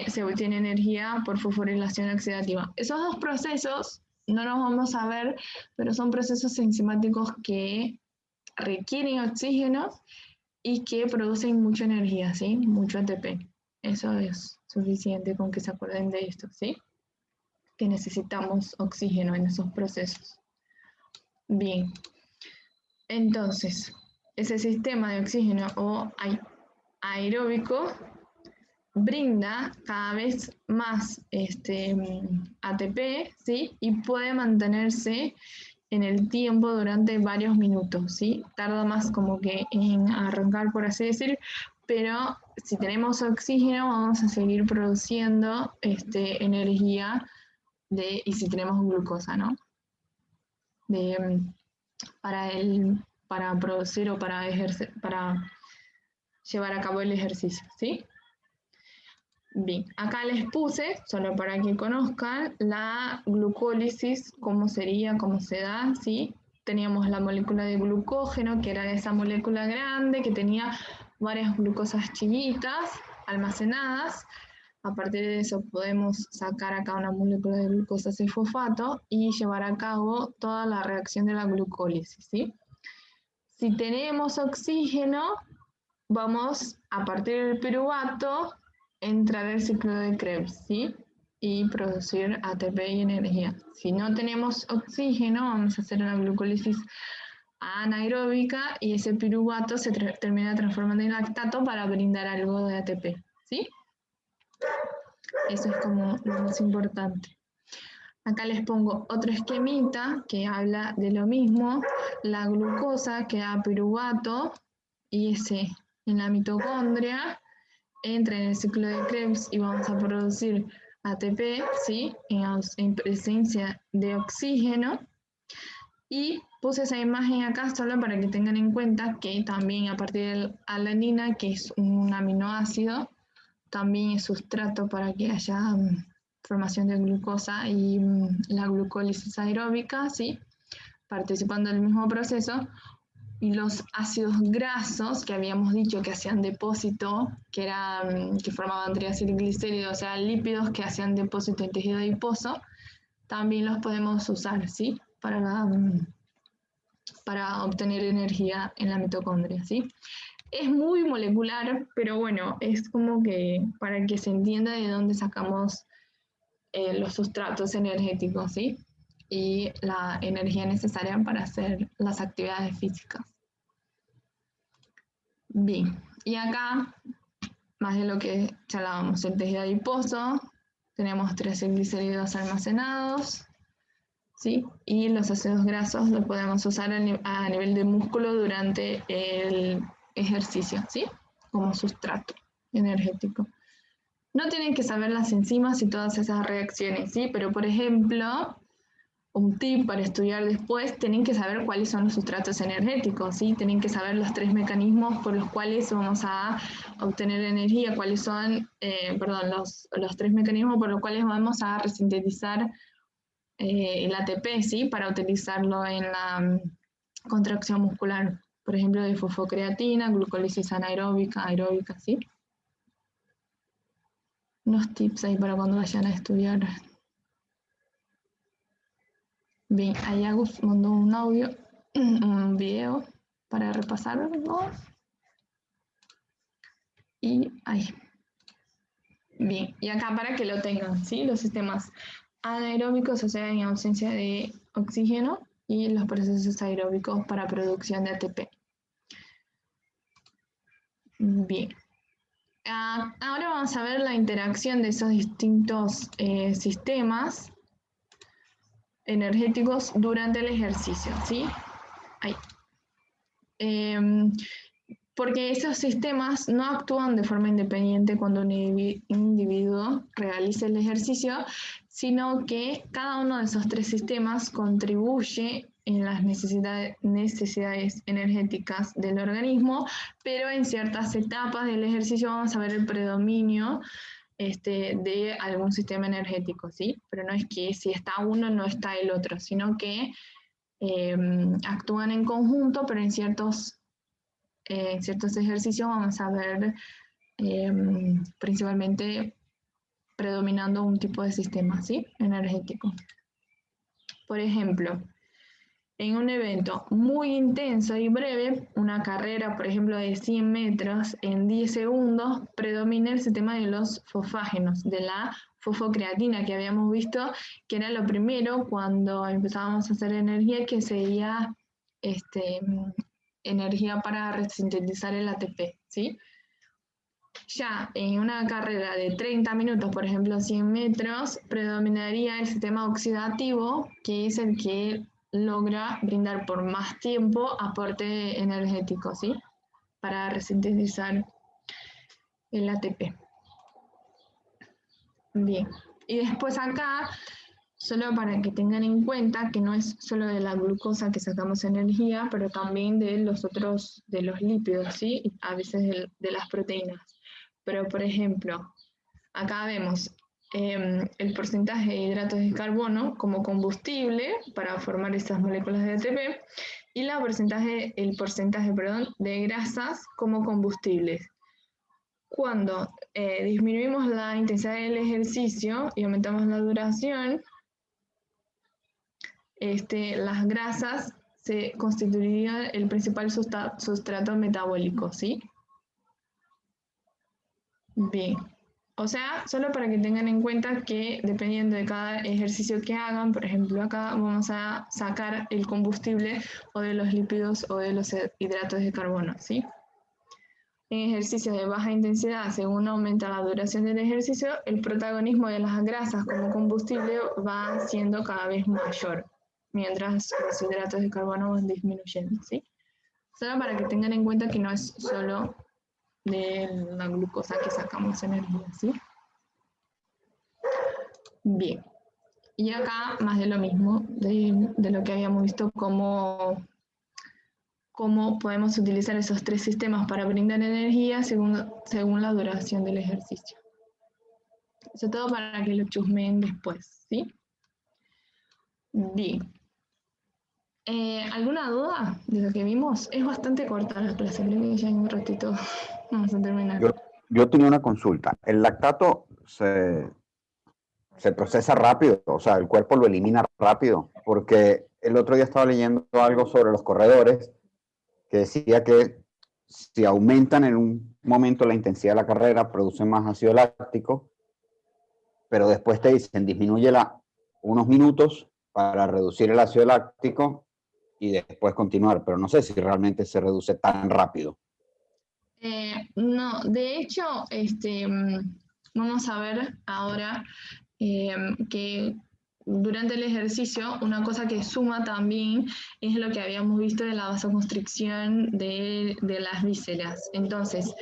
se obtiene energía por fosforilación oxidativa. Esos 2 procesos no los vamos a ver, pero son procesos enzimáticos que requieren oxígeno y que producen mucha energía, ¿sí? Mucho ATP. Eso es suficiente con que se acuerden de esto, ¿sí? Que necesitamos oxígeno en esos procesos. Bien. Entonces, ese sistema de oxígeno o aeróbico brinda cada vez más ATP, ¿sí? Y puede mantenerse en el tiempo durante varios minutos, ¿sí? Tarda más como que en arrancar, por así decir, pero si tenemos oxígeno vamos a seguir produciendo energía y si tenemos glucosa, ¿no? Para producir o para llevar a cabo el ejercicio, ¿sí? Bien, acá les puse, solo para que conozcan, la glucólisis, cómo sería, cómo se da, ¿sí? teníamos la molécula de glucógeno, que era esa molécula grande que tenía varias glucosas chiquitas almacenadas. A partir de eso podemos sacar acá una molécula de glucosa fosfato y llevar a cabo toda la reacción de la glucólisis, ¿sí? Si tenemos oxígeno, vamos a partir del piruvato entrar al ciclo de Krebs, ¿sí? Y producir ATP y energía. Si no tenemos oxígeno, vamos a hacer una glucólisis anaeróbica y ese piruvato se termina transformando en lactato para brindar algo de ATP, ¿sí? Eso es como lo más importante. Acá les pongo otro esquemita que habla de lo mismo. La glucosa queda piruvato y ese en la mitocondria entra en el ciclo de Krebs y vamos a producir ATP, ¿sí? En presencia de oxígeno. Y puse esa imagen acá solo para que tengan en cuenta que también a partir de la alanina, que es un aminoácido, también es sustrato para que haya formación de glucosa y la glucólisis aeróbica, ¿sí? Participando del mismo proceso. Y los ácidos grasos que habíamos dicho que hacían depósito, que formaban triacilglicéridos, o sea, lípidos que hacían depósito en tejido adiposo, también los podemos usar, ¿sí? Para obtener energía en la mitocondria, ¿sí? Es muy molecular, pero bueno, es como que para que se entienda de dónde sacamos los sustratos energéticos, ¿sí? Y la energía necesaria para hacer las actividades físicas. Bien, y acá, más de lo que charlábamos, el tejido adiposo, tenemos triacilglicéridos almacenados, ¿sí? Y los ácidos grasos los podemos usar a nivel de músculo durante el ejercicio, ¿sí? Como sustrato energético. No tienen que saber las enzimas y todas esas reacciones, ¿sí? Pero, por ejemplo, un tip para estudiar después, tienen que saber cuáles son los sustratos energéticos, ¿sí? Tienen que saber los 3 mecanismos por los cuales vamos a obtener energía, cuáles son, los 3 mecanismos por los cuales vamos a resintetizar el ATP, ¿sí? Para utilizarlo en la contracción muscular, por ejemplo, de fosfocreatina, glucólisis anaeróbica, aeróbica, ¿sí? Unos tips ahí para cuando vayan a estudiar. Bien, ahí Agus mandó un audio, un video para repasarlo. Y ahí. Bien, y acá para que lo tengan, ¿sí? Los sistemas anaeróbicos, o sea, en ausencia de oxígeno, y los procesos aeróbicos para producción de ATP. Bien. Ahora vamos a ver la interacción de esos distintos sistemas energéticos durante el ejercicio, ¿sí? Ahí. Porque esos sistemas no actúan de forma independiente cuando un individuo realiza el ejercicio, sino que cada uno de esos 3 sistemas contribuye en las necesidades energéticas del organismo, pero en ciertas etapas del ejercicio vamos a ver el predominio de algún sistema energético, ¿sí? Pero no es que si está uno no está el otro, sino que actúan en conjunto, pero en ciertos ejercicios vamos a ver principalmente predominando un tipo de sistema, ¿sí? Energético. Por ejemplo, en un evento muy intenso y breve, una carrera, por ejemplo, de 100 metros en 10 segundos, predomina el sistema de los fosfágenos, de la fosfocreatina que habíamos visto, que era lo primero cuando empezábamos a hacer energía, que sería energía para resintetizar el ATP, ¿sí? Ya en una carrera de 30 minutos, por ejemplo 100 metros, predominaría el sistema oxidativo, que es el que logra brindar por más tiempo aporte energético, ¿sí? Para resintetizar el ATP. Bien, y después acá, solo para que tengan en cuenta que no es solo de la glucosa que sacamos energía, pero también de los otros, de los lípidos, ¿sí? Y a veces de las proteínas. Pero, por ejemplo, acá vemos el porcentaje de hidratos de carbono como combustible para formar esas moléculas de ATP y el porcentaje de grasas como combustibles. Cuando disminuimos la intensidad del ejercicio y aumentamos la duración, las grasas se constituirían el principal sustrato metabólico, ¿sí? Bien. O sea, solo para que tengan en cuenta que dependiendo de cada ejercicio que hagan, por ejemplo acá vamos a sacar el combustible o de los lípidos o de los hidratos de carbono, ¿sí? En ejercicios de baja intensidad, según aumenta la duración del ejercicio, el protagonismo de las grasas como combustible va siendo cada vez mayor, mientras los hidratos de carbono van disminuyendo, ¿sí? Solo para que tengan en cuenta que no es solo de la glucosa que sacamos energía, ¿sí? Bien. Y acá más de lo mismo, de lo que habíamos visto, cómo podemos utilizar esos 3 sistemas para brindar energía según la duración del ejercicio. Eso todo para que lo chusmeen después, ¿sí? Bien. ¿Alguna duda de lo que vimos? Es bastante corta la clase, creo que ya en un ratito vamos a terminar.
Yo tenía una consulta. El lactato se procesa rápido, o sea, el cuerpo lo elimina rápido, porque el otro día estaba leyendo algo sobre los corredores que decía que si aumentan en un momento la intensidad de la carrera, producen más ácido láctico, pero después te dicen disminúyela unos minutos para reducir el ácido láctico y después continuar, pero no sé si realmente se reduce tan rápido.
No, de hecho, vamos a ver ahora que durante el ejercicio una cosa que suma también es lo que habíamos visto de la vasoconstricción de las vísceras. Entonces,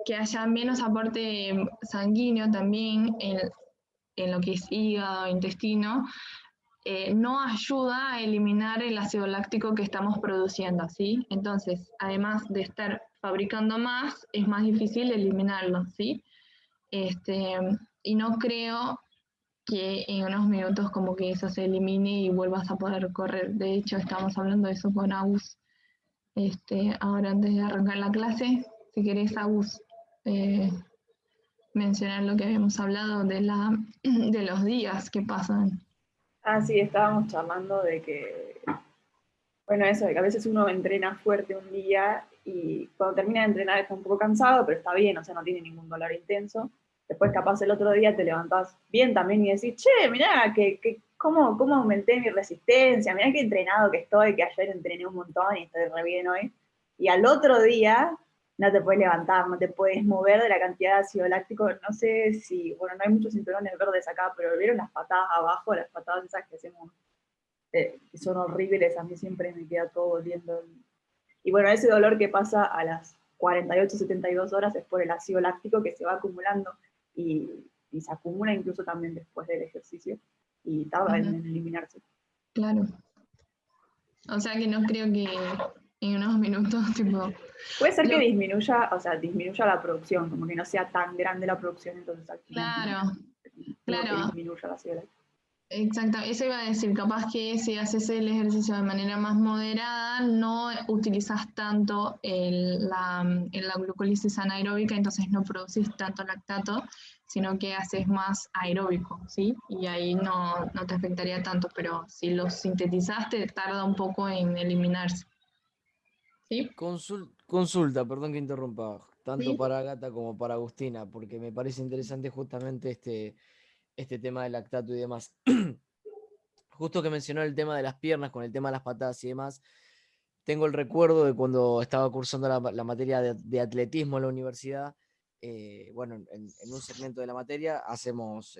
que haya menos aporte sanguíneo también en lo que es hígado, intestino, no ayuda a eliminar el ácido láctico que estamos produciendo, ¿sí? Entonces, además de estar fabricando más, es más difícil eliminarlo, ¿sí? Y no creo que en unos minutos como que eso se elimine y vuelvas a poder correr. De hecho, estamos hablando de eso con Agus ahora antes de arrancar la clase. Si querés, Agus, mencionar lo que habíamos hablado de los días que pasan.
Ah, sí, estábamos charlando de que, bueno, eso, de que a veces uno entrena fuerte un día y cuando termina de entrenar está un poco cansado, pero está bien, o sea, no tiene ningún dolor intenso. Después capaz el otro día te levantás bien también y decís, che, mirá, cómo aumenté mi resistencia, mirá qué entrenado que estoy, que ayer entrené un montón y estoy re bien hoy. Y al otro día no te puedes levantar, no te puedes mover de la cantidad de ácido láctico. No sé si, bueno, no hay muchos cinturones verdes acá, pero ¿vieron las patadas abajo? Las patadas esas que hacemos, que son horribles, a mí siempre me queda todo doliendo. Y bueno, ese dolor que pasa a las 48, 72 horas es por el ácido láctico que se va acumulando y se acumula incluso también después del ejercicio y tarda en eliminarse.
Claro. O sea que no creo que en unos minutos, tipo...
Puede ser que disminuya la producción, como que no sea tan grande la producción, entonces al final
claro.
que disminuya la ácido láctico.
Exacto, eso iba a decir, capaz que si haces el ejercicio de manera más moderada, no utilizas tanto la glucólisis anaeróbica, entonces no producís tanto lactato, sino que haces más aeróbico, ¿sí? Y ahí no te afectaría tanto, pero si lo sintetizaste, tarda un poco en eliminarse. ¿Sí?
Consulta, perdón que interrumpa, tanto
¿Sí?
para Agata como para Agustina, porque me parece interesante justamente este tema del lactato y demás. Justo que mencionó el tema de las piernas con el tema de las patadas y demás, tengo el recuerdo de cuando estaba cursando la materia de atletismo en la universidad. Bueno, en un segmento de la materia hacemos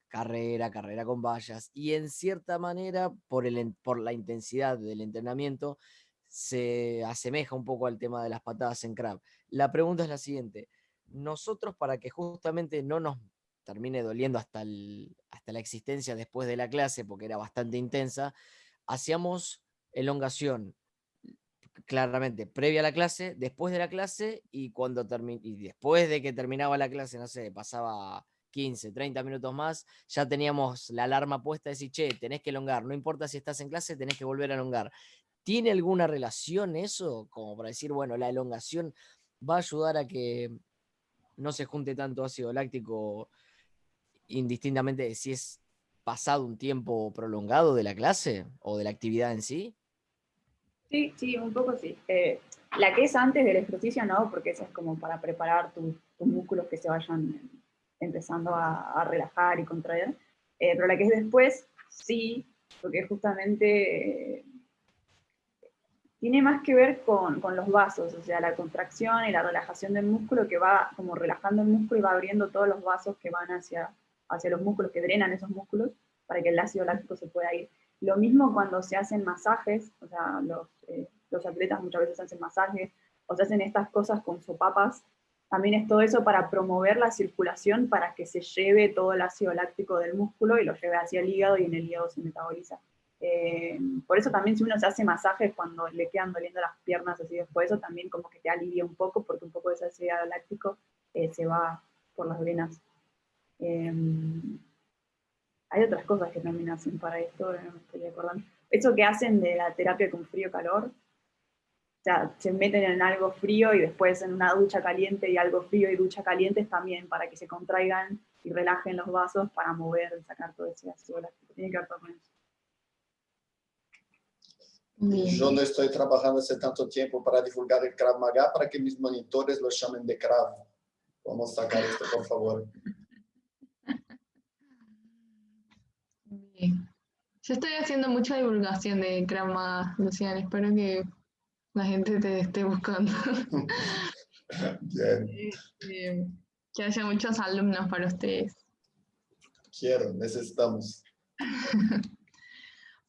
carrera con vallas y en cierta manera por la intensidad del entrenamiento se asemeja un poco al tema de las patadas en crab. La pregunta es la siguiente: nosotros, para que justamente no nos termine doliendo hasta la existencia después de la clase, porque era bastante intensa, hacíamos elongación claramente previa a la clase, después de la clase y después de que terminaba la clase, no sé, pasaba 15, 30 minutos más, ya teníamos la alarma puesta de decir, che, tenés que elongar, no importa si estás en clase, tenés que volver a elongar. ¿Tiene alguna relación eso? Como para decir, bueno, la elongación va a ayudar a que no se junte tanto ácido láctico indistintamente de si es pasado un tiempo prolongado de la clase o de la actividad en sí.
Sí, sí, un poco sí. La que es antes del ejercicio no, porque esa es como para preparar tus músculos que se vayan empezando a relajar y contraer. Pero la que es después, sí, porque justamente tiene más que ver con los vasos, o sea, la contracción y la relajación del músculo que va como relajando el músculo y va abriendo todos los vasos que van hacia los músculos, que drenan esos músculos, para que el ácido láctico se pueda ir. Lo mismo cuando se hacen masajes, o sea, los atletas muchas veces hacen masajes, o se hacen estas cosas con sopapas, también es todo eso para promover la circulación, para que se lleve todo el ácido láctico del músculo y lo lleve hacia el hígado y en el hígado se metaboliza. Por eso también si uno se hace masajes cuando le quedan doliendo las piernas así después, eso también como que te alivia un poco, porque un poco de ese ácido láctico se va por las venas. Hay otras cosas que también hacen para esto, no me estoy acordando. Eso que hacen de la terapia con frío-calor, o sea, se meten en algo frío y después en una ducha caliente y algo frío y ducha caliente también para que se contraigan y relajen los vasos para mover, sacar todo ese ácido láctico. Tiene que ver con eso.
Yo no estoy trabajando hace tanto tiempo para divulgar el Krav Maga para que mis monitores lo llamen de Krav. Vamos a sacar esto, por favor.
Bien. Yo estoy haciendo mucha divulgación de Krav Maga, Luciana. Espero que la gente te esté buscando.
Bien.
Que haya muchos alumnos para ustedes.
Necesitamos.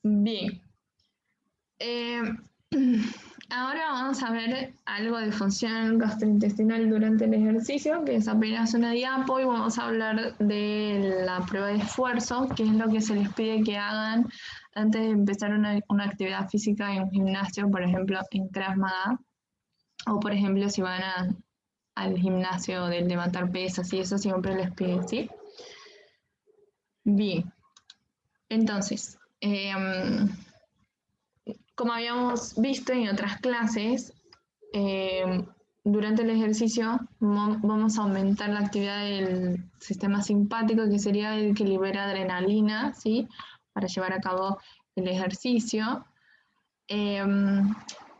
Bien. Ahora vamos a ver algo de función gastrointestinal durante el ejercicio, que es apenas una diapo, y vamos a hablar de la prueba de esfuerzo, que es lo que se les pide que hagan antes de empezar una actividad física en un gimnasio, por ejemplo, en Krav Maga, o por ejemplo si van al gimnasio de levantar pesas, y eso siempre les piden, ¿sí? Bien, entonces, como habíamos visto en otras clases, durante el ejercicio vamos a aumentar la actividad del sistema simpático, que sería el que libera adrenalina, ¿sí? Para llevar a cabo el ejercicio.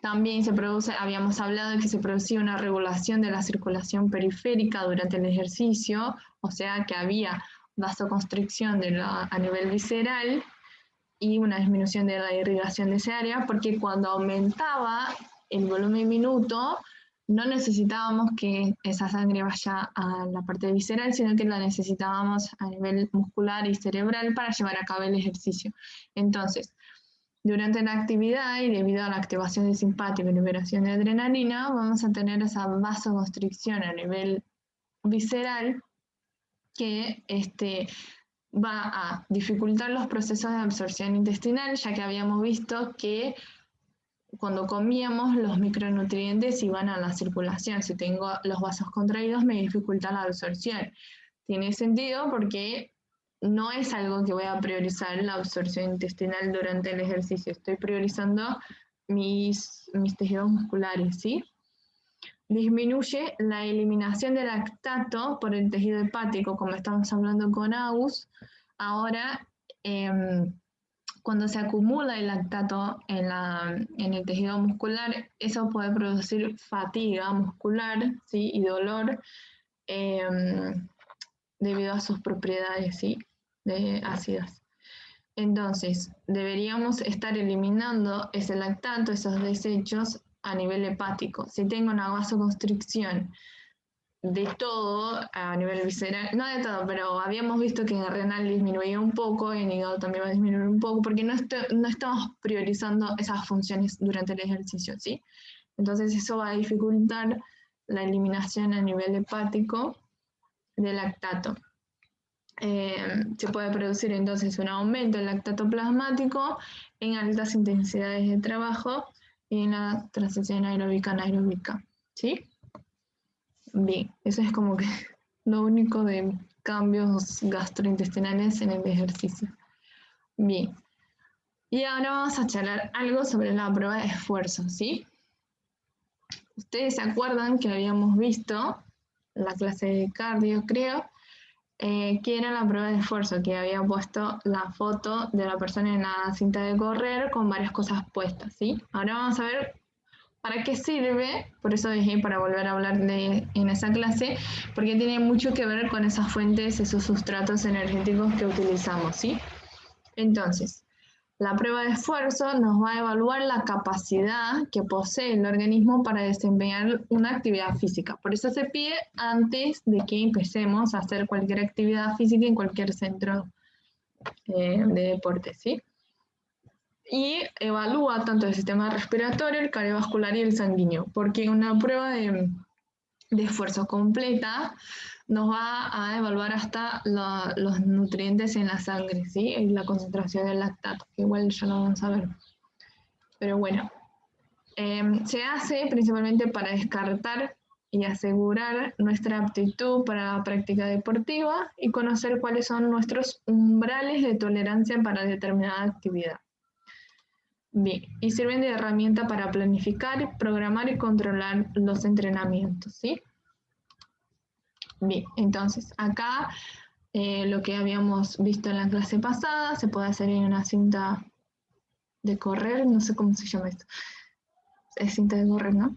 También se produce, habíamos hablado de que se producía una regulación de la circulación periférica durante el ejercicio, o sea que había vasoconstricción a nivel visceral y una disminución de la irrigación de esa área, porque cuando aumentaba el volumen minuto, no necesitábamos que esa sangre vaya a la parte visceral, sino que la necesitábamos a nivel muscular y cerebral para llevar a cabo el ejercicio. Entonces, durante la actividad y debido a la activación del simpático y liberación de adrenalina, vamos a tener esa vasoconstricción a nivel visceral que va a dificultar los procesos de absorción intestinal, ya que habíamos visto que cuando comíamos los micronutrientes iban a la circulación. Si tengo los vasos contraídos me dificulta la absorción. Tiene sentido porque no es algo que voy a priorizar la absorción intestinal durante el ejercicio. Estoy priorizando mis tejidos musculares, ¿sí? Disminuye la eliminación del lactato por el tejido hepático, como estamos hablando con AUS. Ahora, cuando se acumula el lactato en el tejido muscular, eso puede producir fatiga muscular, ¿sí? Y dolor debido a sus propiedades, ¿sí? De ácidas. Entonces, deberíamos estar eliminando ese lactato, esos desechos a nivel hepático. Si tengo una vasoconstricción de todo a nivel visceral, no de todo, pero habíamos visto que en el renal disminuía un poco, en el hígado también va a disminuir un poco, porque no estamos priorizando esas funciones durante el ejercicio, ¿sí? Entonces eso va a dificultar la eliminación a nivel hepático del lactato. Se puede producir entonces un aumento del lactato plasmático en altas intensidades de trabajo y en la transición aeróbica anaeróbica, ¿sí? Bien, eso es como que lo único de cambios gastrointestinales en el ejercicio. Bien. Y ahora vamos a charlar algo sobre la prueba de esfuerzo, ¿sí? Ustedes se acuerdan que habíamos visto la clase de cardio, creo, que era la prueba de esfuerzo, que había puesto la foto de la persona en la cinta de correr con varias cosas puestas, ¿sí? Ahora vamos a ver para qué sirve, por eso dejé para volver a hablar en esa clase, porque tiene mucho que ver con esas fuentes, esos sustratos energéticos que utilizamos, ¿sí? Entonces, la prueba de esfuerzo nos va a evaluar la capacidad que posee el organismo para desempeñar una actividad física. Por eso se pide antes de que empecemos a hacer cualquier actividad física en cualquier centro de deporte, ¿sí? Y evalúa tanto el sistema respiratorio, el cardiovascular y el sanguíneo, porque una prueba de esfuerzo completa nos va a evaluar hasta los nutrientes en la sangre, ¿sí? Y la concentración del lactato, que igual ya lo vamos a ver. Pero bueno, se hace principalmente para descartar y asegurar nuestra aptitud para la práctica deportiva y conocer cuáles son nuestros umbrales de tolerancia para determinada actividad. Bien, y sirven de herramienta para planificar, programar y controlar los entrenamientos, ¿sí? Bien, entonces acá lo que habíamos visto en la clase pasada se puede hacer en una cinta de correr, no sé cómo se llama esto. Es cinta de correr, ¿no?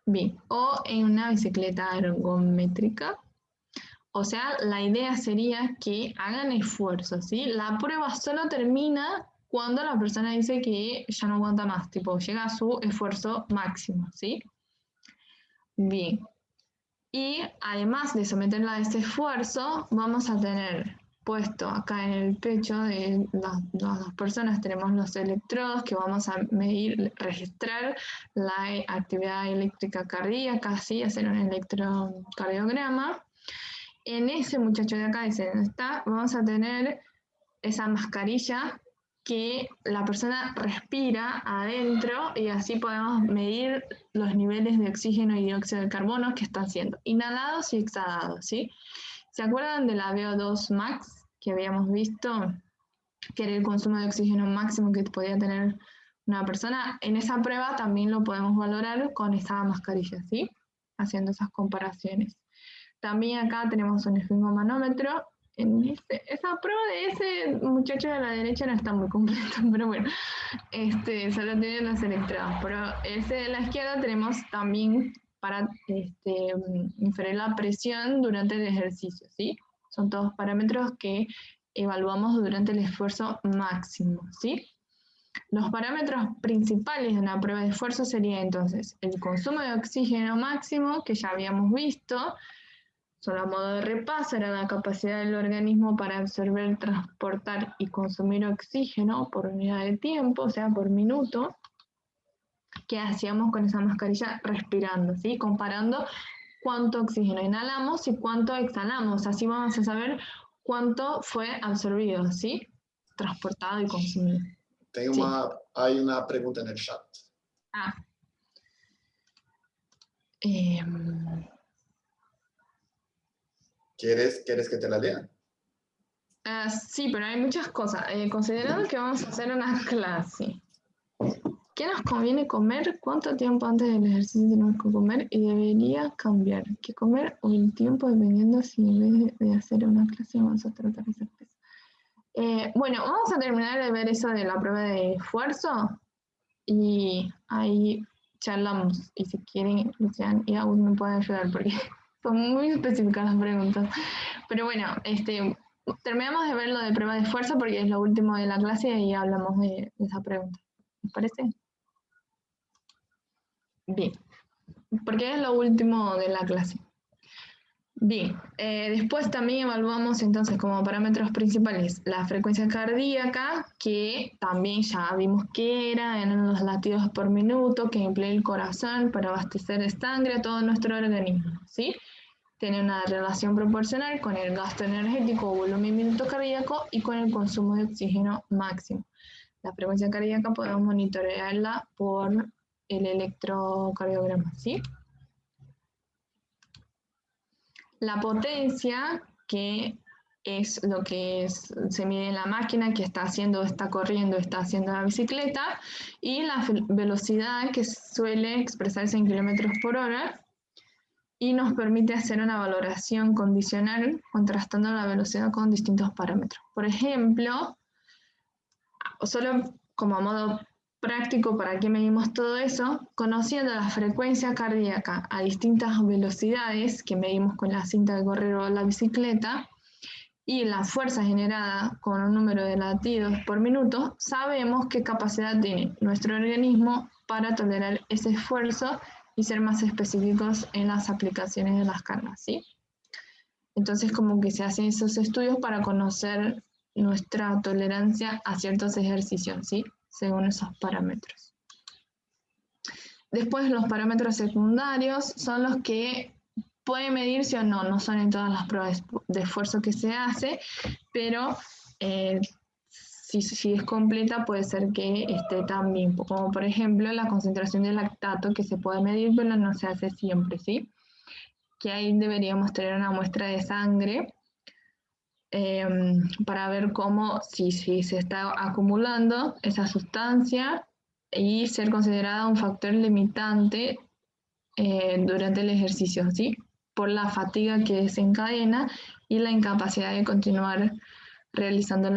Bien, o en una bicicleta ergométrica. O sea, la idea sería que hagan esfuerzo, ¿sí? La prueba solo termina cuando la persona dice que ya no aguanta más, tipo, llega a su esfuerzo máximo, ¿sí? Bien. Y además de someterla a este esfuerzo, vamos a tener puesto acá en el pecho de las dos personas, tenemos los electrodos que vamos a medir, registrar la actividad eléctrica cardíaca, ¿sí? Hacer un electrocardiograma. En ese muchacho de acá, ese donde está, vamos a tener esa mascarilla que la persona respira adentro y así podemos medir los niveles de oxígeno y dióxido de carbono que están siendo inhalados y exhalados, ¿sí? ¿Se acuerdan de la VO2 max que habíamos visto? Que era el consumo de oxígeno máximo que podía tener una persona. En esa prueba también lo podemos valorar con esa mascarilla, ¿sí? Haciendo esas comparaciones. También acá tenemos un esfingomanómetro. Esa prueba de ese muchacho de la derecha no está muy completa, pero bueno, solo tiene los electrodos. Pero ese de la izquierda tenemos también para inferir la presión durante el ejercicio, ¿sí? Son todos parámetros que evaluamos durante el esfuerzo máximo, ¿sí? Los parámetros principales de una prueba de esfuerzo sería entonces el consumo de oxígeno máximo, que ya habíamos visto. Solo a modo de repaso, era la capacidad del organismo para absorber, transportar y consumir oxígeno por unidad de tiempo, o sea, por minuto, que hacíamos con esa mascarilla respirando, ¿sí? Comparando cuánto oxígeno inhalamos y cuánto exhalamos. Así vamos a saber cuánto fue absorbido, ¿sí? Transportado y consumido.
Hay una pregunta en el chat. ¿Quieres que te la lea?
Sí, pero hay muchas cosas. Considerando que vamos a hacer una clase, ¿qué nos conviene comer? ¿Cuánto tiempo antes del ejercicio tenemos que comer? Y debería cambiar. ¿Qué comer o el tiempo dependiendo si en vez de hacer una clase vamos a tratar de hacer peso? Bueno, vamos a terminar de ver eso de la prueba de esfuerzo y ahí charlamos. Y si quieren, Lucian y Agus me pueden ayudar porque son muy específicas las preguntas. Pero bueno, terminamos de ver lo de prueba de esfuerzo porque es lo último de la clase y hablamos de esa pregunta. ¿Les parece? Bien, porque es lo último de la clase. Bien, después también evaluamos entonces como parámetros principales la frecuencia cardíaca, que también ya vimos que eran los latidos por minuto que emplea el corazón para abastecer de sangre a todo nuestro organismo, ¿sí? Tiene una relación proporcional con el gasto energético o volumen minuto cardíaco y con el consumo de oxígeno máximo. La frecuencia cardíaca podemos monitorearla por el electrocardiograma, ¿sí? la potencia, que es lo que se mide en la máquina que está corriendo, está haciendo la bicicleta, y la velocidad, que suele expresarse en kilómetros por hora, y nos permite hacer una valoración condicional contrastando la velocidad con distintos parámetros. Por ejemplo, solo como a modo práctico, ¿para qué medimos todo eso? Conociendo la frecuencia cardíaca a distintas velocidades que medimos con la cinta de correr o la bicicleta, y la fuerza generada con un número de latidos por minuto, sabemos qué capacidad tiene nuestro organismo para tolerar ese esfuerzo y ser más específicos en las aplicaciones de las cargas, ¿sí? Entonces, como que se hacen esos estudios para conocer nuestra tolerancia a ciertos ejercicios, ¿sí? Según esos parámetros. Después, los parámetros secundarios son los que pueden medirse o no, no son en todas las pruebas de esfuerzo que se hace, pero si es completa puede ser que esté también, como por ejemplo la concentración de lactato, que se puede medir, pero no se hace siempre, ¿sí? Que ahí deberíamos tener una muestra de sangre para ver cómo, si se está acumulando esa sustancia, y ser considerada un factor limitante durante el ejercicio, ¿sí? Por la fatiga que desencadena y la incapacidad de continuar realizando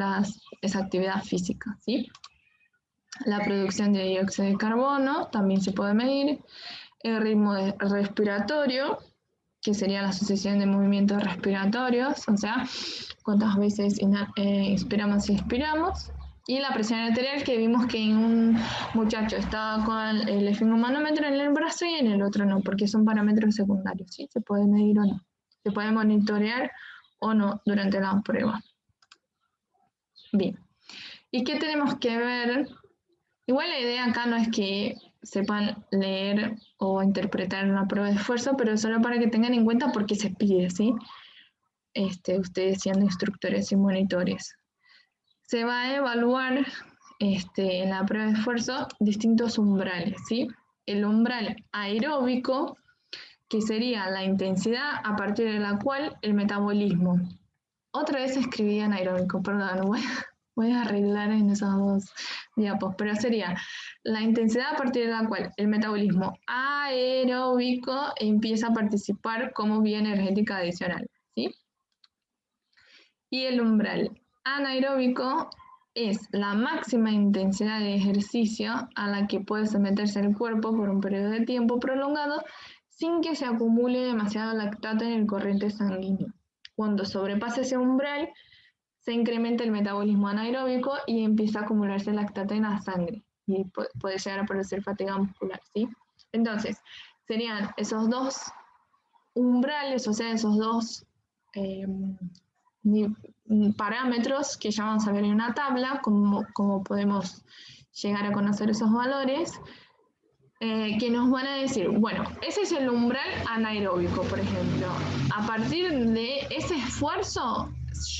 esa actividad física, ¿sí? La producción de dióxido de carbono también se puede medir. El ritmo respiratorio, que sería la asociación de movimientos respiratorios, o sea, cuántas veces inspiramos y expiramos. Y la presión arterial, que vimos que en un muchacho estaba con el esfigmomanómetro en el brazo y en el otro no, porque son parámetros secundarios, ¿sí? Se puede medir o no. Se puede monitorear o no durante la prueba. Bien. ¿Y qué tenemos que ver? Igual la idea acá no es que sepan leer o interpretar una prueba de esfuerzo, pero solo para que tengan en cuenta por qué se pide, ¿sí? Ustedes siendo instructores y monitores. Se va a evaluar en la prueba de esfuerzo distintos umbrales, ¿sí? El umbral aeróbico, que sería la intensidad a partir de la cual el metabolismo. Otra vez escribí anaeróbico, perdón, voy a arreglar en esos dos diapos, pero sería la intensidad a partir de la cual el metabolismo aeróbico empieza a participar como vía energética adicional, ¿sí? Y el umbral anaeróbico es la máxima intensidad de ejercicio a la que puede someterse el cuerpo por un periodo de tiempo prolongado sin que se acumule demasiado lactato en el corriente sanguíneo. Cuando sobrepasa ese umbral, se incrementa el metabolismo anaeróbico y empieza a acumularse lactato en la sangre y puede llegar a producir fatiga muscular, ¿sí? Entonces, serían esos dos umbrales, o sea, esos dos parámetros que ya vamos a ver en una tabla, cómo podemos llegar a conocer esos valores, que nos van a decir, bueno, ese es el umbral anaeróbico, por ejemplo. A partir de ese esfuerzo,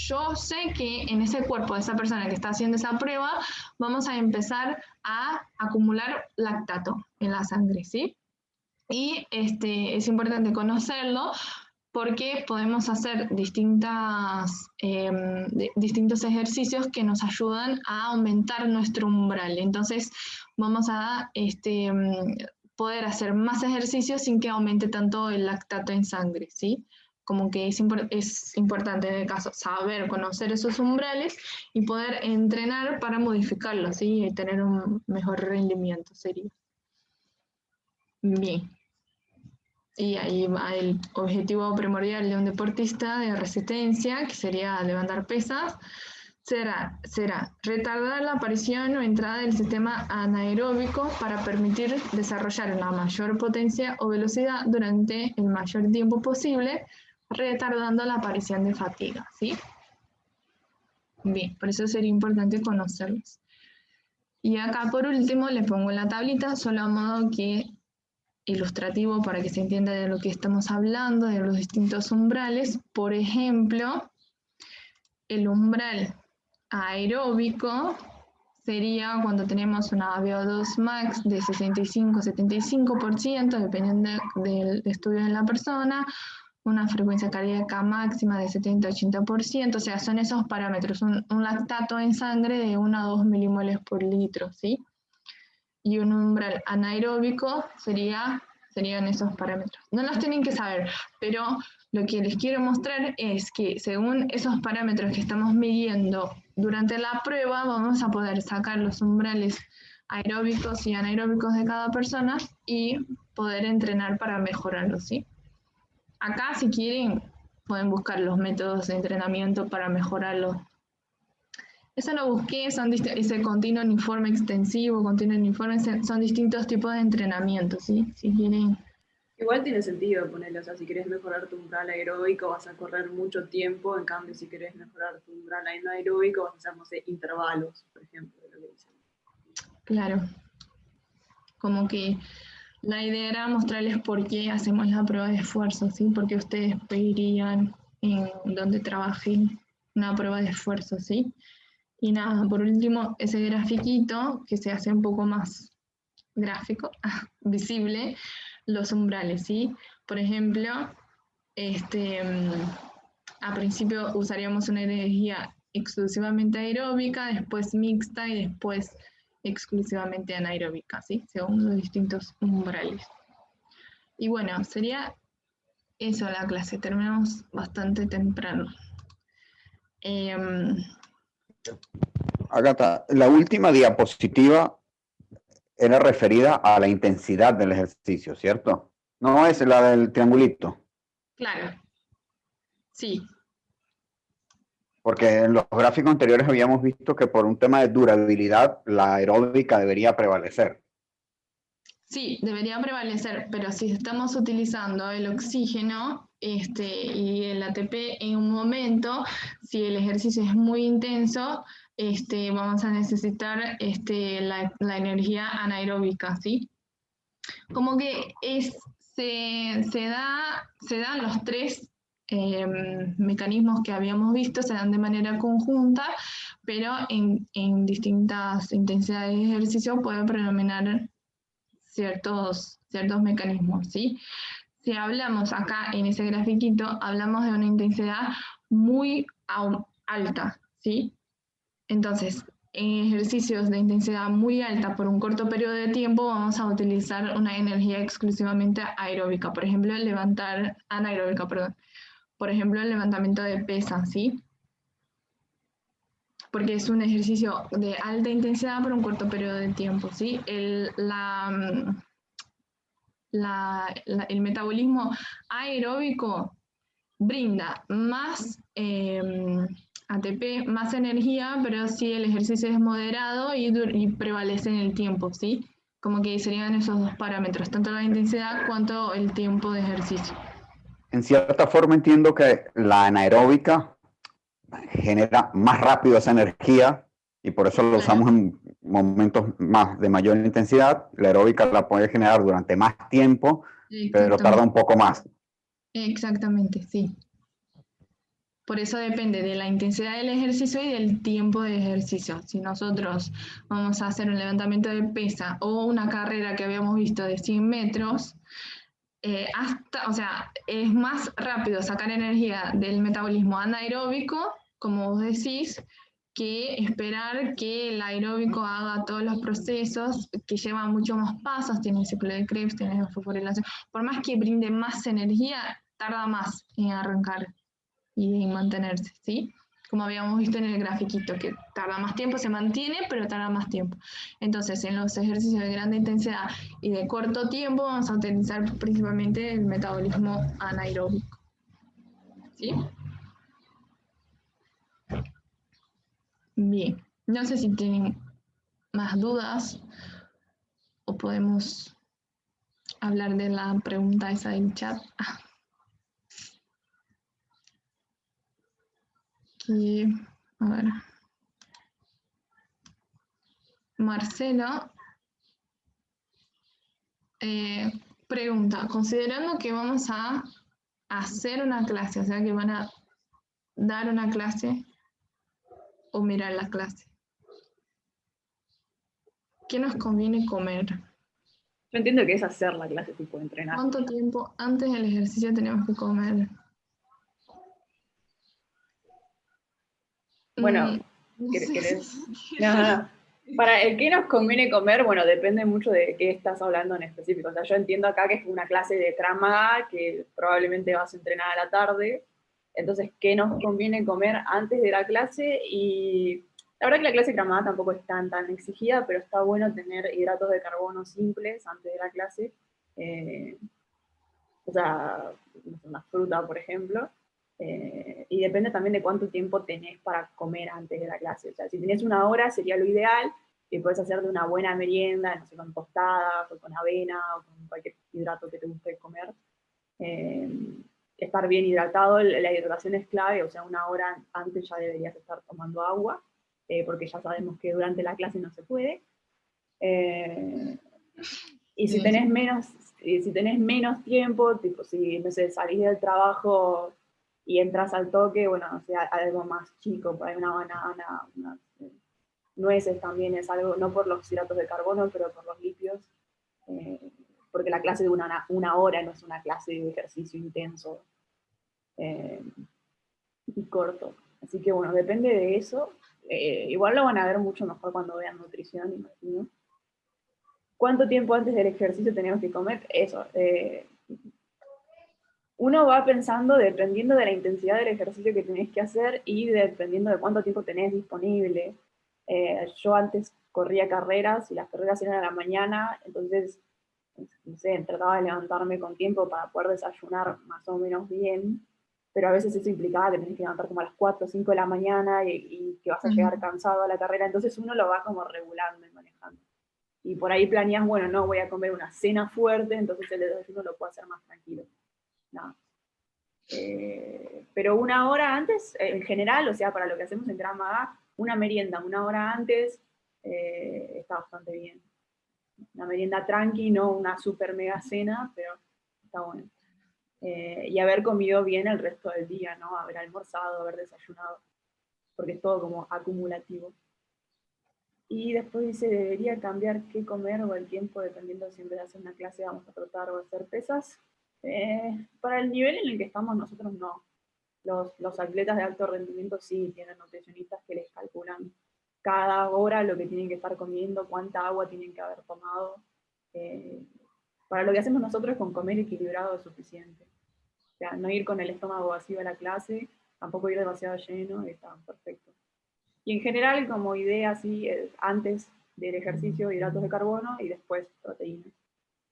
yo sé que en ese cuerpo de esa persona que está haciendo esa prueba, vamos a empezar a acumular lactato en la sangre, ¿sí? Y es importante conocerlo porque podemos hacer distintos ejercicios que nos ayudan a aumentar nuestro umbral. Entonces vamos a poder hacer más ejercicios sin que aumente tanto el lactato en sangre, ¿sí? Como que es importante en el caso saber, conocer esos umbrales y poder entrenar para modificarlos, ¿sí? Y tener un mejor rendimiento sería. Bien. Y ahí va el objetivo primordial de un deportista de resistencia, que sería levantar pesas, será retardar la aparición o entrada del sistema anaeróbico para permitir desarrollar una mayor potencia o velocidad durante el mayor tiempo posible, retardando la aparición de fatiga, ¿sí? Bien, por eso sería importante conocerlos. Y acá por último les pongo la tablita, solo a modo que ilustrativo para que se entienda de lo que estamos hablando, de los distintos umbrales. Por ejemplo, el umbral aeróbico sería cuando tenemos una VO2 max de 65-75%, dependiendo del estudio de la persona, una frecuencia cardíaca máxima de 70-80%, o sea, son esos parámetros, un lactato en sangre de 1 a 2 milimoles por litro, ¿sí? Y un umbral anaeróbico serían esos parámetros. No los tienen que saber, pero lo que les quiero mostrar es que según esos parámetros que estamos midiendo durante la prueba, vamos a poder sacar los umbrales aeróbicos y anaeróbicos de cada persona y poder entrenar para mejorarlos, ¿sí? Acá, si quieren, pueden buscar los métodos de entrenamiento para mejorarlo. Eso lo busqué, ese continuo uniforme extensivo, continuo uniforme, son distintos tipos de entrenamiento, ¿sí? Si quieren.
Igual tiene sentido ponerlo, o sea, si querés mejorar tu umbral aeróbico vas a correr mucho tiempo, en cambio si querés mejorar tu umbral anaeróbico vas a hacer, no sé, intervalos, por ejemplo, de lo que dicen.
Claro. Como que la idea era mostrarles por qué hacemos la prueba de esfuerzo, ¿sí? Porque ustedes pedirían en donde trabajen una prueba de esfuerzo, ¿sí? Y nada, por último, ese grafiquito que se hace un poco más gráfico, visible, los umbrales, ¿sí? Por ejemplo, a principio usaríamos una energía exclusivamente aeróbica, después mixta y después exclusivamente anaeróbica, ¿sí? Según los distintos umbrales. Y bueno, sería eso la clase, terminamos bastante temprano.
Ágata, la última diapositiva era referida a la intensidad del ejercicio, ¿cierto? No es la del triangulito.
Claro, sí.
Porque en los gráficos anteriores habíamos visto que por un tema de durabilidad, la aeróbica debería prevalecer.
Sí, debería prevalecer, pero si estamos utilizando el oxígeno y el ATP en un momento, si el ejercicio es muy intenso, vamos a necesitar la energía anaeróbica, ¿sí? Como que se dan los tres mecanismos que habíamos visto, se dan de manera conjunta, pero en distintas intensidades de ejercicio pueden predominar ciertos mecanismos, ¿sí? Si hablamos acá en ese grafiquito, hablamos de una intensidad muy alta, ¿sí? Entonces, en ejercicios de intensidad muy alta por un corto periodo de tiempo, vamos a utilizar una energía exclusivamente aeróbica, por ejemplo, anaeróbica, perdón. Por ejemplo, el levantamiento de pesas, ¿sí? Porque es un ejercicio de alta intensidad por un corto periodo de tiempo, ¿sí? El metabolismo aeróbico brinda más ATP, más energía, pero si el ejercicio es moderado y prevalece en el tiempo, ¿sí? Como que serían esos dos parámetros, tanto la intensidad cuanto el tiempo de ejercicio.
En cierta forma entiendo que la anaeróbica genera más rápido esa energía y por eso lo usamos en momentos de mayor intensidad. La aeróbica la puede generar durante más tiempo, pero tarda un poco más.
Exactamente, sí. Por eso depende de la intensidad del ejercicio y del tiempo de ejercicio. Si nosotros vamos a hacer un levantamiento de pesa o una carrera que habíamos visto de 100 metros, es más rápido sacar energía del metabolismo anaeróbico, como vos decís, que esperar que el aeróbico haga todos los procesos que llevan mucho más pasos, tiene el ciclo de Krebs, tiene la fosforilación. Por más que brinde más energía, tarda más en arrancar y en mantenerse, ¿sí? Como habíamos visto en el grafiquito, que tarda más tiempo, se mantiene, pero tarda más tiempo. Entonces, en los ejercicios de grande intensidad y de corto tiempo, vamos a utilizar principalmente el metabolismo anaeróbico, ¿sí? Bien, no sé si tienen más dudas o podemos hablar de la pregunta esa del chat. Aquí, a ver. Marcelo pregunta, considerando que vamos a hacer una clase, o sea que van a dar una clase o mirar la clase, ¿qué nos conviene comer?
Yo entiendo que es hacer la clase, tipo entrenar.
¿Cuánto tiempo antes del ejercicio tenemos que comer?
Bueno,
No sé
¿querés?
si-
No. Para el que nos conviene comer, bueno, depende mucho de qué estás hablando en específico. O sea, yo entiendo acá que es una clase de Krav Maga, que probablemente vas a entrenar a la tarde. Entonces, ¿qué nos conviene comer antes de la clase? Y la verdad que la clase de Krav Maga tampoco es tan exigida, pero está bueno tener hidratos de carbono simples antes de la clase. O sea, una fruta, por ejemplo. Y depende también de cuánto tiempo tenés para comer antes de la clase. O sea, si tenés 1 hora sería lo ideal, y puedes hacer de una buena merienda, no sé, con tostadas, o con avena, o con cualquier hidrato que te guste comer. Estar bien hidratado, la hidratación es clave, o sea, 1 hora antes ya deberías estar tomando agua, porque ya sabemos que durante la clase no se puede. Y si tenés menos tiempo, tipo si, no sé, salís del trabajo y entras al toque, bueno, o sea, algo más chico, por ahí una banana, unas nueces también es algo, no por los hidratos de carbono, pero por los lípidos, porque la clase de una hora no es una clase de ejercicio intenso y corto. Así que bueno, depende de eso. Igual lo van a ver mucho mejor cuando vean nutrición, imagino. ¿Cuánto tiempo antes del ejercicio tenemos que comer? Eso. Uno va pensando dependiendo de la intensidad del ejercicio que tenés que hacer y dependiendo de cuánto tiempo tenés disponible. Yo antes corría carreras y las carreras eran a la mañana, entonces, no sé, trataba de levantarme con tiempo para poder desayunar más o menos bien, pero a veces eso implicaba que tenés que levantar como a las 4 o 5 de la mañana y que vas a llegar cansado a la carrera, entonces uno lo va como regulando y manejando. Y por ahí planeas, bueno, no voy a comer una cena fuerte, entonces el desayuno lo puedo hacer más tranquilo. No. Pero 1 hora antes, en general, o sea, para lo que hacemos en Krav Maga, una merienda 1 hora antes está bastante bien. Una merienda tranqui, no una super mega cena, pero está bueno. Y haber comido bien el resto del día, ¿no? Haber almorzado, haber desayunado, porque es todo como acumulativo. Y después dice, debería cambiar qué comer o el tiempo, dependiendo si en vez de hacer una clase vamos a trotar o a hacer pesas. Para el nivel en el que estamos nosotros no. Los atletas de alto rendimiento sí tienen nutricionistas que les calculan cada hora lo que tienen que estar comiendo, cuánta agua tienen que haber tomado. Para lo que hacemos nosotros con comer equilibrado es suficiente. O sea, no ir con el estómago vacío a la clase, tampoco ir demasiado lleno, está perfecto. Y en general, como idea, sí, antes del ejercicio, hidratos de carbono y después proteínas,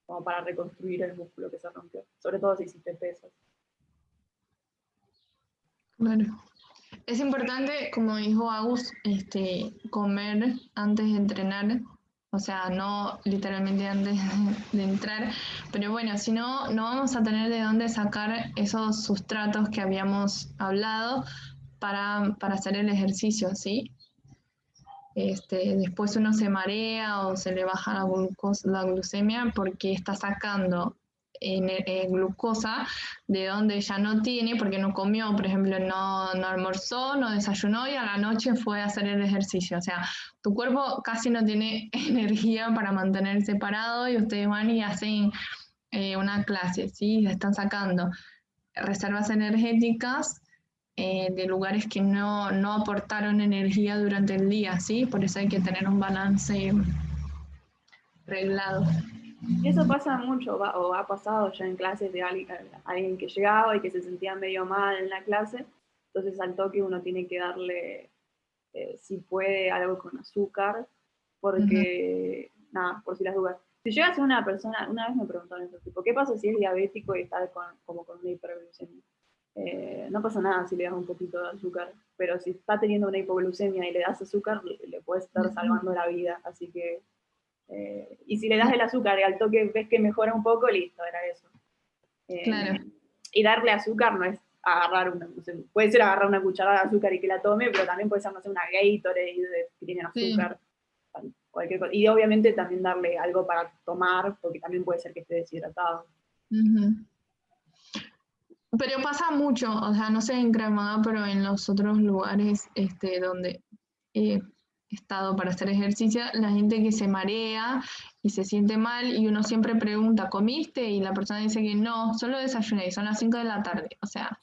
como para reconstruir el músculo que se rompió, sobre todo si hiciste pesas.
Claro. Es importante, como dijo Agus, comer antes de entrenar, o sea, no literalmente antes de entrar, pero bueno, si no, no vamos a tener de dónde sacar esos sustratos que habíamos hablado para hacer el ejercicio, ¿sí? Después uno se marea o se le baja la glucemia porque está sacando glucosa de donde ya no tiene, porque no comió, por ejemplo, no almorzó, no desayunó y a la noche fue a hacer el ejercicio. O sea, tu cuerpo casi no tiene energía para mantenerse parado y ustedes van y hacen una clase, ¿sí? Están sacando reservas energéticas de lugares que no aportaron energía durante el día, ¿sí? Por eso hay que tener un balance reglado.
Y eso pasa mucho, o ha pasado ya en clases de alguien que llegaba y que se sentía medio mal en la clase, entonces al toque uno tiene que darle, si puede, algo con azúcar, porque, nada, por si las dudas. Si llegas a una persona, una vez me preguntaron eso, tipo, ¿qué pasa si es diabético y está como con una hiperglucemia? No pasa nada si le das un poquito de azúcar, pero si está teniendo una hipoglucemia y le das azúcar, le puedes estar salvando la vida, así que... y si le das el azúcar y al toque ves que mejora un poco, listo, era eso.
Claro.
Y darle azúcar no es agarrar no sé, puede ser agarrar una cucharada de azúcar y que la tome, pero también puede ser, no sé, una Gatorade que tiene azúcar, sí. Cualquier cosa. Y obviamente también darle algo para tomar, porque también puede ser que esté deshidratado.
Pero pasa mucho, o sea, no sé en Krav Maga, pero en los otros lugares donde he estado para hacer ejercicio, la gente que se marea y se siente mal y uno siempre pregunta, ¿comiste? Y la persona dice que no, solo desayuné y son las 5 de la tarde, o sea,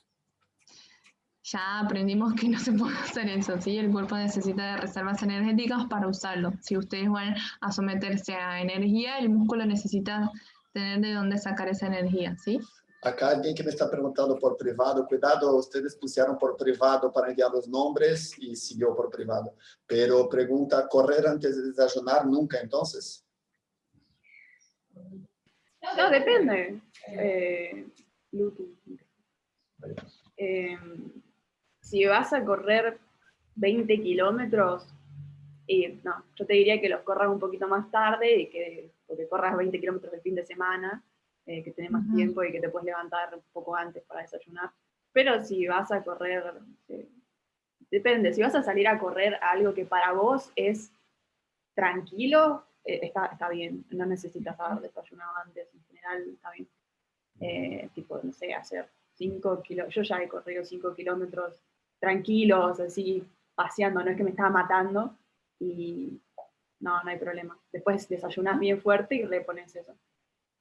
ya aprendimos que no se puede hacer eso, ¿sí? El cuerpo necesita de reservas energéticas para usarlo. Si ustedes van a someterse a energía, el músculo necesita tener de dónde sacar esa energía, ¿sí?
Acá alguien que me está preguntando por privado, cuidado, ustedes pusieron por privado para enviar los nombres y siguió por privado. Pero pregunta, ¿correr antes de desayunar nunca entonces?
No, depende. Si vas a correr 20 kilómetros, no, yo te diría que los corras un poquito más tarde y porque corras 20 kilómetros el fin de semana, que tenés más tiempo y que te puedes levantar un poco antes para desayunar. Pero si vas a correr, depende, si vas a salir a correr algo que para vos es tranquilo, está bien, no necesitas haber desayunado antes, en general está bien. Tipo, no sé, hacer 5 kilómetros, yo ya he corrido 5 kilómetros tranquilos, así, paseando, no es que me estaba matando, y no hay problema. Después desayunás bien fuerte y repones eso.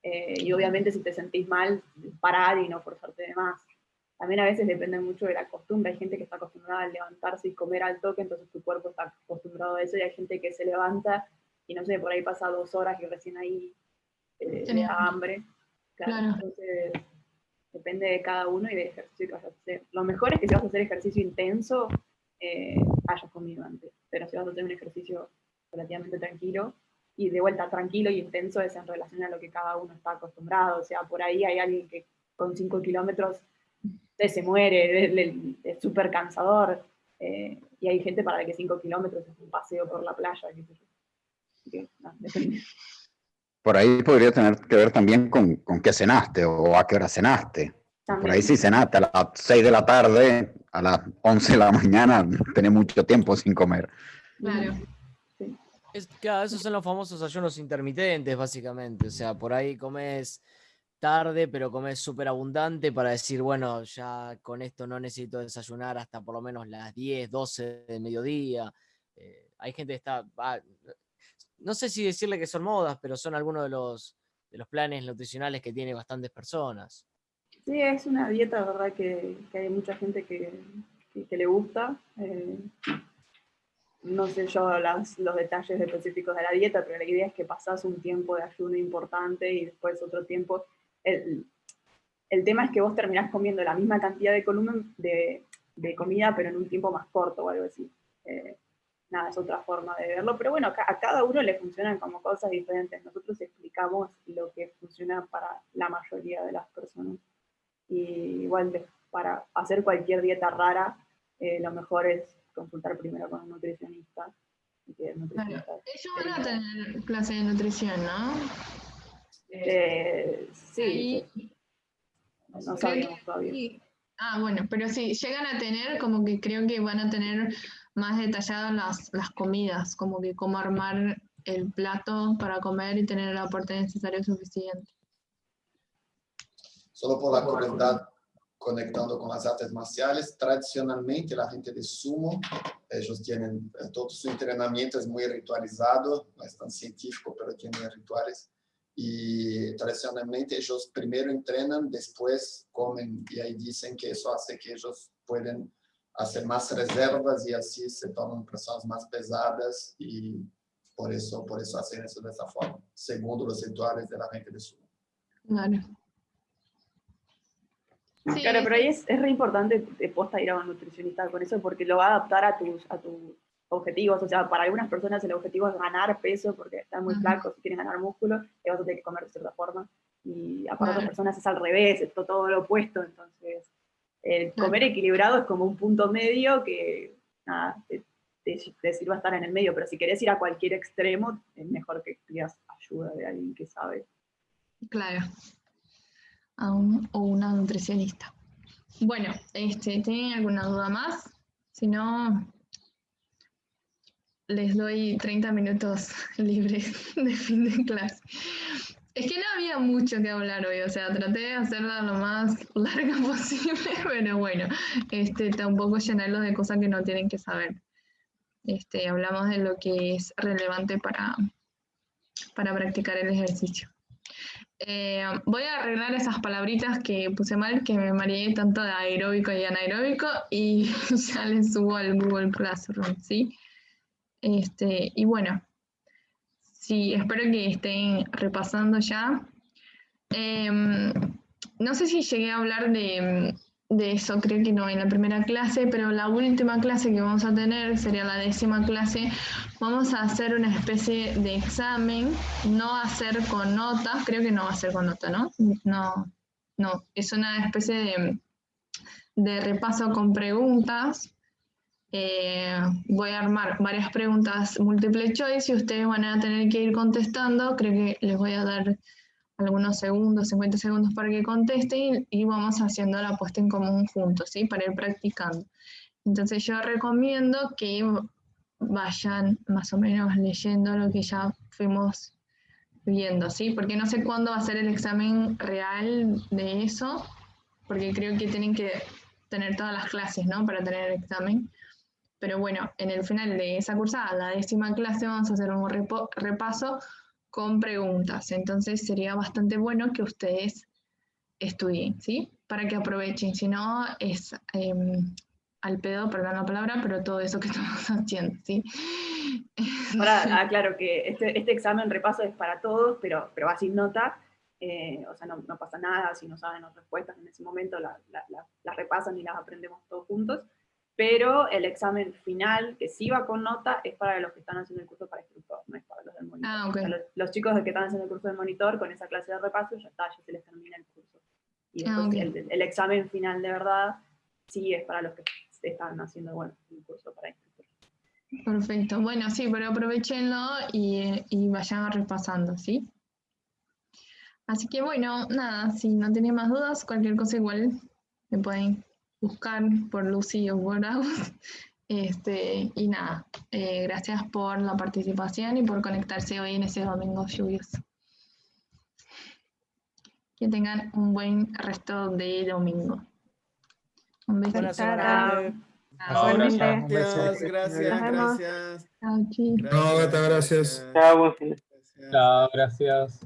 Y obviamente si te sentís mal, parar y no forzarte de más. También a veces depende mucho de la costumbre. Hay gente que está acostumbrada a levantarse y comer al toque, entonces tu cuerpo está acostumbrado a eso, y hay gente que se levanta y no sé, por ahí pasa 2 horas y recién ahí le da hambre. Claro. Entonces depende de cada uno y del ejercicio que vayas a hacer. Lo mejor es que si vas a hacer ejercicio intenso, hayas comido antes. Pero si vas a hacer un ejercicio relativamente tranquilo, y de vuelta tranquilo y intenso es en relación a lo que cada uno está acostumbrado. O sea, por ahí hay alguien que con 5 kilómetros se muere, es súper cansador, y hay gente para la que 5 kilómetros es un paseo por la playa, qué sé yo. Así que, no, depende.
Por ahí podría tener que ver también con qué cenaste o a qué hora cenaste. También. Por ahí si cenaste a las 6 de la tarde, a las 11 de la mañana, tenés mucho tiempo sin comer.
Claro.
Claro, esos son los famosos ayunos intermitentes, básicamente. O sea, por ahí comes tarde, pero comes súper abundante para decir, bueno, ya con esto no necesito desayunar hasta por lo menos las 10, 12 del mediodía. Hay gente que está... no sé si decirle que son modas, pero son algunos de los planes nutricionales que tienen bastantes personas.
Sí, es una dieta, verdad, que hay mucha gente que le gusta. No sé yo los detalles específicos de la dieta, pero la idea es que pasás un tiempo de ayuno importante y después otro tiempo. El tema es que vos terminás comiendo la misma cantidad de comida, pero en un tiempo más corto o algo así. Nada, es otra forma de verlo, pero bueno, a cada uno le funcionan como cosas diferentes. Nosotros explicamos lo que funciona para la mayoría de las personas. Y igual para hacer cualquier dieta rara, lo mejor es consultar primero con un nutricionista.
Claro. Ellos van a tener clase de nutrición, ¿no?
Sí. No sabemos todavía.
Sí. Bueno, pero sí, llegan a tener, como que creo que van a tener más detalladas las comidas, como que cómo armar el plato para comer y tener el aporte necesario suficiente.
Solo por la curiosidad, conectando con las artes marciales, tradicionalmente la gente de sumo, ellos tienen, todo su entrenamiento es muy ritualizado, no es tan científico, pero tienen rituales. Y tradicionalmente ellos primero entrenan, después comen, y ahí dicen que eso hace que ellos pueden hacer más reservas y así se toman personas más pesadas, y por eso hacen eso de esa forma, según los rituales de la gente de sumo.
Claro.
Sí. Claro, pero ahí es re importante posta ir a un nutricionista con eso, porque lo va a adaptar a tus objetivos. O sea, para algunas personas el objetivo es ganar peso porque están muy flacos y quieren ganar músculo, y vas a tener que comer de cierta forma. Y para otras personas es al revés, es todo lo opuesto. Entonces, el comer equilibrado es como un punto medio que nada, te sirva estar en el medio, pero si querés ir a cualquier extremo, es mejor que pidas ayuda de alguien que sabe.
Claro. O una nutricionista. Bueno, ¿tienen alguna duda más? Si no, les doy 30 minutos libres de fin de clase. Es que no había mucho que hablar hoy, o sea, traté de hacerla lo más larga posible, pero bueno, tampoco llenarlos de cosas que no tienen que saber. Hablamos de lo que es relevante para practicar el ejercicio. Voy a arreglar esas palabritas que puse mal, que me mareé tanto de aeróbico y anaeróbico, y ya les subo al Google Classroom, ¿sí? Y bueno, sí, espero que estén repasando ya. No sé si llegué a hablar de eso, creo que no, en la primera clase, pero la última clase que vamos a tener sería la 10ª clase. Vamos a hacer una especie de examen, no va a ser con notas, creo que no va a ser con nota, ¿no? No, es una especie de repaso con preguntas. Voy a armar varias preguntas multiple choice y ustedes van a tener que ir contestando. Creo que les voy a dar algunos segundos, 50 segundos para que contesten y vamos haciendo la puesta en común juntos, ¿sí? Para ir practicando. Entonces yo recomiendo que vayan más o menos leyendo lo que ya fuimos viendo, ¿sí? Porque no sé cuándo va a ser el examen real de eso, porque creo que tienen que tener todas las clases, ¿no? Para tener el examen. Pero bueno, en el final de esa cursada, la 10ª clase, vamos a hacer un repaso con preguntas. Entonces sería bastante bueno que ustedes estudien, ¿sí? Para que aprovechen. Si no, es al pedo, perdón la palabra, pero todo eso que estamos haciendo, ¿sí?
Ahora aclaro que este examen repaso es para todos, pero va sin nota. O sea, no pasa nada si no saben las respuestas en ese momento, las repasan y las aprendemos todos juntos. Pero el examen final, que sí va con nota, es para los que están haciendo el curso para instructor, no es para los del monitor.
Ah, okay.
O sea, los chicos que están haciendo el curso de monitor, con esa clase de repaso, ya está, ya se les termina el curso. Y después
okay.
el examen final de verdad, sí es para los que están haciendo, bueno, el curso para instructor.
Perfecto. Bueno, sí, pero aprovechenlo y vayan repasando, ¿sí? Así que bueno, nada, si no tienen más dudas, cualquier cosa igual me pueden buscar por Lucy o por Agus. Y nada, gracias por la participación y por conectarse hoy en ese domingo lluvioso. Que tengan un buen resto de domingo. Un besito.
Buena semana, gente.
Ahora, un beso.
Gracias.
Chao, chicos.
No, Gata, gracias.
Chao, buen fin de
Chao, gracias.